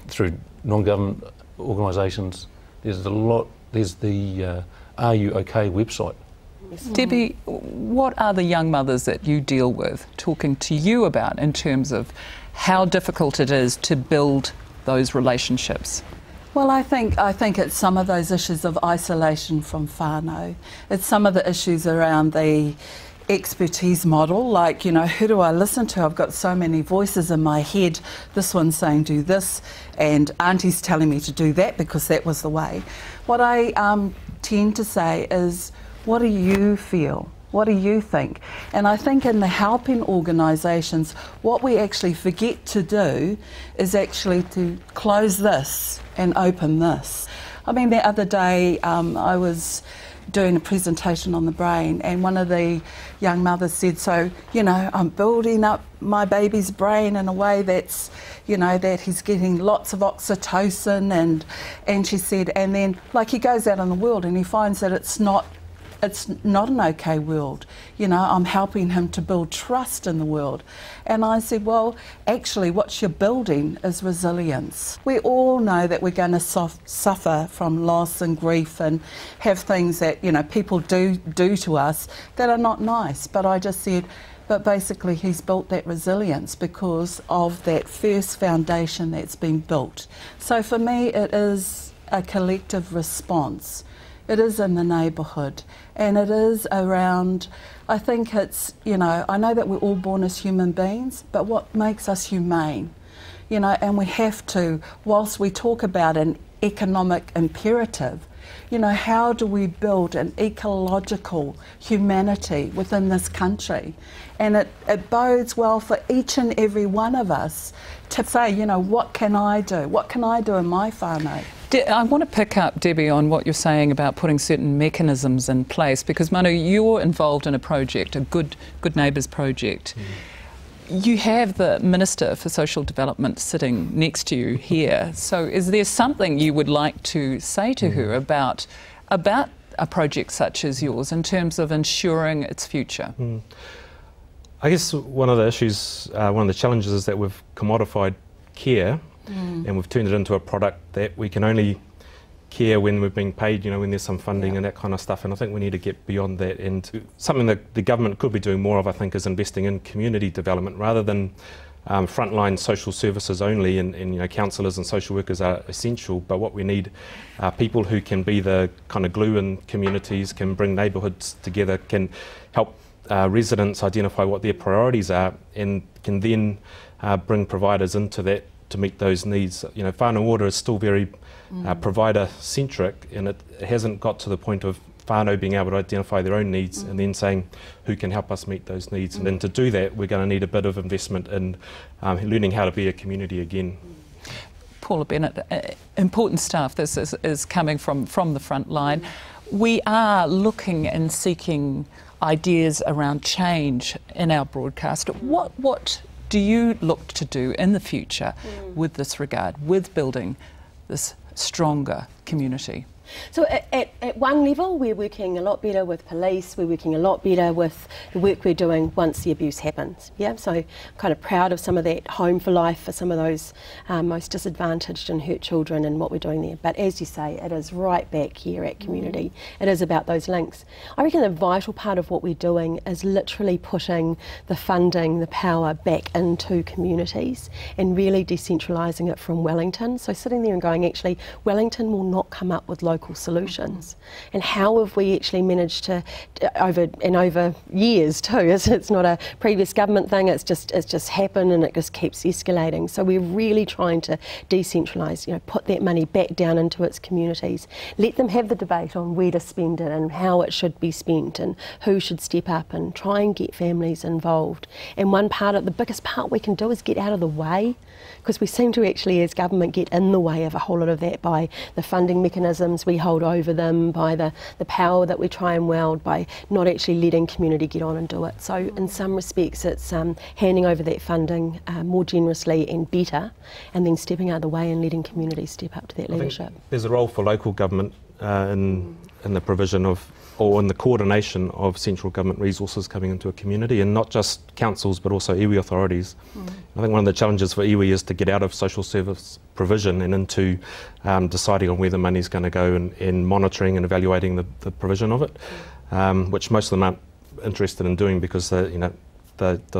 through non-government organisations. There's a lot. There's the Are You OK website. Debbie, what are the young mothers that you deal with talking to you about in terms of how difficult it is to build those relationships? Well, I think it's some of those issues of isolation from whānau. It's some of the issues around the expertise model, like, you know, who do I listen to? I've got so many voices in my head. This one's saying do this, and Auntie's telling me to do that because that was the way. What I tend to say is, what do you feel? What do you think? And I think in the helping organisations, what we actually forget to do is actually to close this and open this. I mean, the other day I was doing a presentation on the brain, and one of the young mothers said, so, you know, I'm building up my baby's brain in a way that's, you know, that he's getting lots of oxytocin, and she said, and then, like, he goes out in the world and he finds that it's not an okay world. You know, I'm helping him to build trust in the world. And I said, well, actually what you're building is resilience. We all know that we're going to suffer from loss and grief and have things that, you know, people do to us that are not nice. But I just said, but basically he's built that resilience because of that first foundation that's been built. So for me it is a collective response. It is in the neighbourhood, and it is around, I think it's, you know, I know that we're all born as human beings, but what makes us humane? You know, and we have to, whilst we talk about an economic imperative, you know, how do we build an ecological humanity within this country? And it bodes well for each and every one of us to say, you know, what can I do? What can I do in my whānau? I want to pick up, Debbie, on what you're saying about putting certain mechanisms in place, because Manu, you're involved in a project, a Good Neighbours project. You have the Minister for Social Development sitting next to you here. So is there something you would like to say to her about a project such as yours in terms of ensuring its future? I guess one of the issues, one of the challenges is that we've commodified care and we've turned it into a product that we can only care when we're being paid, you know, when there's some funding and that kind of stuff. And I think we need to get beyond that. And something that the government could be doing more of, I think, is investing in community development rather than frontline social services only. And you know, counsellors and social workers are essential, but what we need are people who can be the kind of glue in communities, can bring neighbourhoods together, can help residents identify what their priorities are, and can then bring providers into that to meet those needs. You know, whānau Ora is still very provider-centric, and it hasn't got to the point of whānau being able to identify their own needs and then saying who can help us meet those needs. And then to do that, we're going to need a bit of investment in learning how to be a community again. Paula Bennett, important stuff. This is coming from the front line. We are looking and seeking ideas around change in our broadcast. What do you look to do in the future with this regard, with building this stronger community? So at one level, we're working a lot better with police, we're working a lot better with the work we're doing once the abuse happens. Yeah, so I'm kind of proud of some of that Home for Life for some of those most disadvantaged and hurt children and what we're doing there. But as you say, it is right back here at community. It is about those links. I reckon a vital part of what we're doing is literally putting the funding, the power back into communities and really decentralising it from Wellington. So sitting there and going, actually, Wellington will not come up with local local solutions. And how have we actually managed to, over years too, it's not a previous government thing, it's just happened and it just keeps escalating. So we're really trying to decentralise, put that money back down into its communities, let them have the debate on where to spend it and how it should be spent and who should step up, and try and get families involved. And the biggest part we can do is get out of the way, because we seem to actually, as government, get in the way of a whole lot of that by the funding mechanisms we hold over them, by the power that we try and wield, by not actually letting community get on and do it. So in some respects it's handing over that funding more generously and better, and then stepping out of the way and letting community step up to that leadership. There's a role for local government in the provision of, or in the coordination of central government resources coming into a community, and not just councils but also iwi authorities. I think one of the challenges for iwi is to get out of social service provision and into deciding on where the money's going to go, and monitoring and evaluating the provision of it, which most of them aren't interested in doing because they're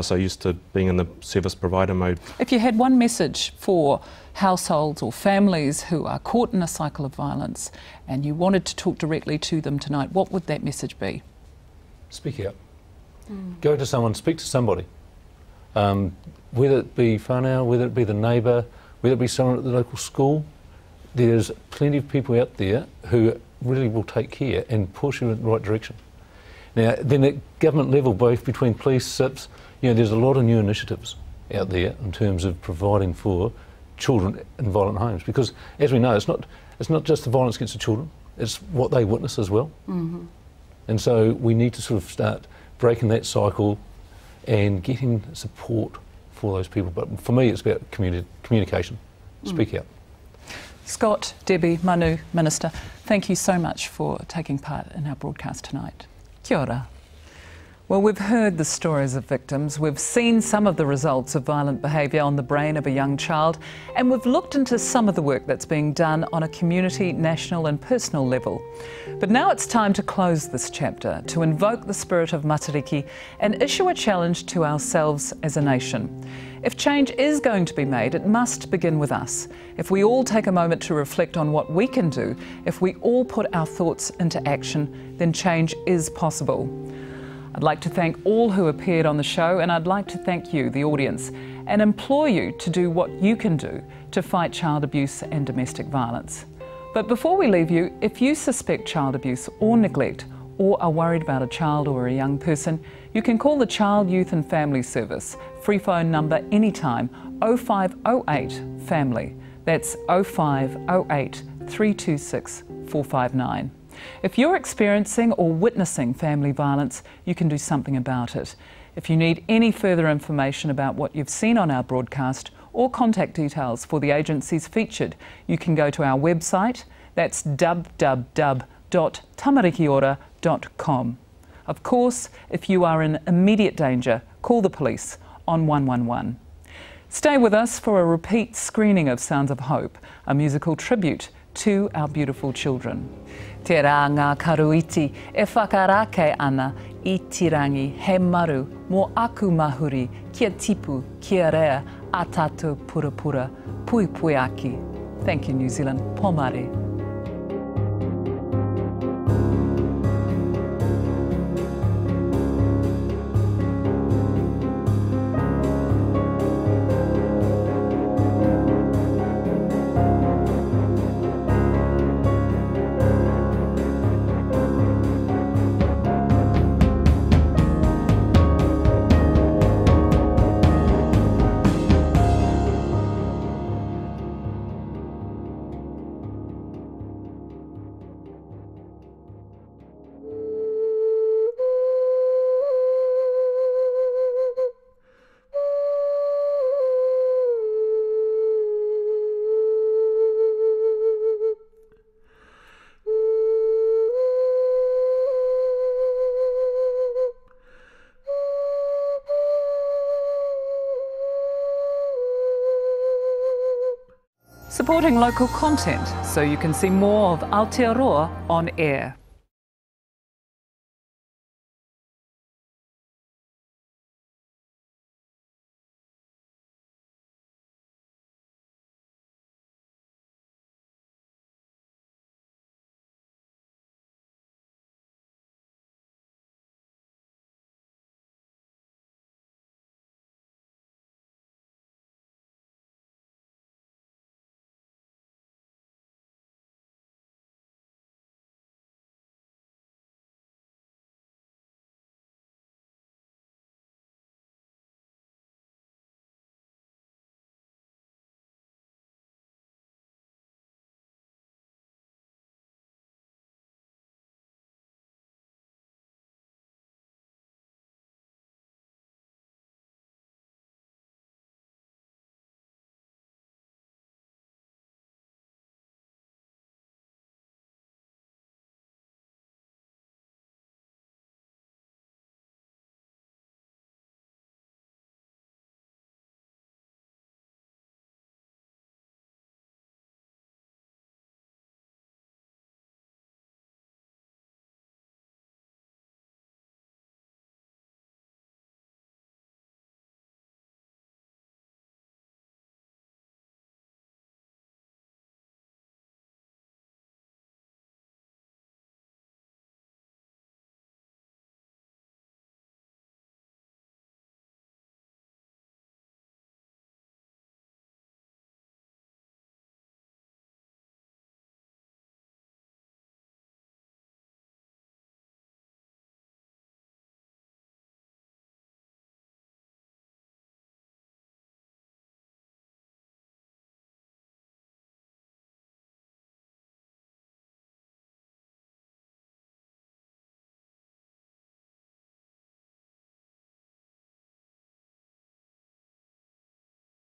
so used to being in the service provider mode. If you had one message for households or families who are caught in a cycle of violence and you wanted to talk directly to them tonight, what would that message be? Speak out. Go to someone, speak to somebody. Whether it be whānau, whether it be the neighbour, whether it be someone at the local school, there's plenty of people out there who really will take care and push you in the right direction. Now, then at government level, both between police, SIPs, there's a lot of new initiatives out there in terms of providing for children in violent homes, because as we know, it's not just the violence against the children, it's what they witness as well. And so we need to sort of start breaking that cycle and getting support for those people. But for me, it's about communication. Speak out. Scott, Debbie, Manu, Minister, thank you so much for taking part in our broadcast tonight. Kia ora. Well, we've heard the stories of victims, we've seen some of the results of violent behaviour on the brain of a young child, and we've looked into some of the work that's being done on a community, national and personal level. But now it's time to close this chapter, to invoke the spirit of Matariki and issue a challenge to ourselves as a nation. If change is going to be made, it must begin with us. If we all take a moment to reflect on what we can do, if we all put our thoughts into action, then change is possible. I'd like to thank all who appeared on the show, and I'd like to thank you, the audience, and implore you to do what you can do to fight child abuse and domestic violence. But before we leave you, if you suspect child abuse or neglect, or are worried about a child or a young person, you can call the Child, Youth and Family Service, free phone number anytime, 0508 FAMILY. That's 0508 326 459. If you're experiencing or witnessing family violence, you can do something about it. If you need any further information about what you've seen on our broadcast or contact details for the agencies featured, you can go to our website. That's www.tamarikiora.com. Of course, if you are in immediate danger, call the police on 111. Stay with us for a repeat screening of Sounds of Hope, a musical tribute to our beautiful children. Te rā ngā karuiti e whakarake ana I tirangi he maru mō aku mahuri kia tipu kia rea a tātou purapura pui pui aki. Thank you, New Zealand. Pomare. Supporting local content so you can see more of Aotearoa on air.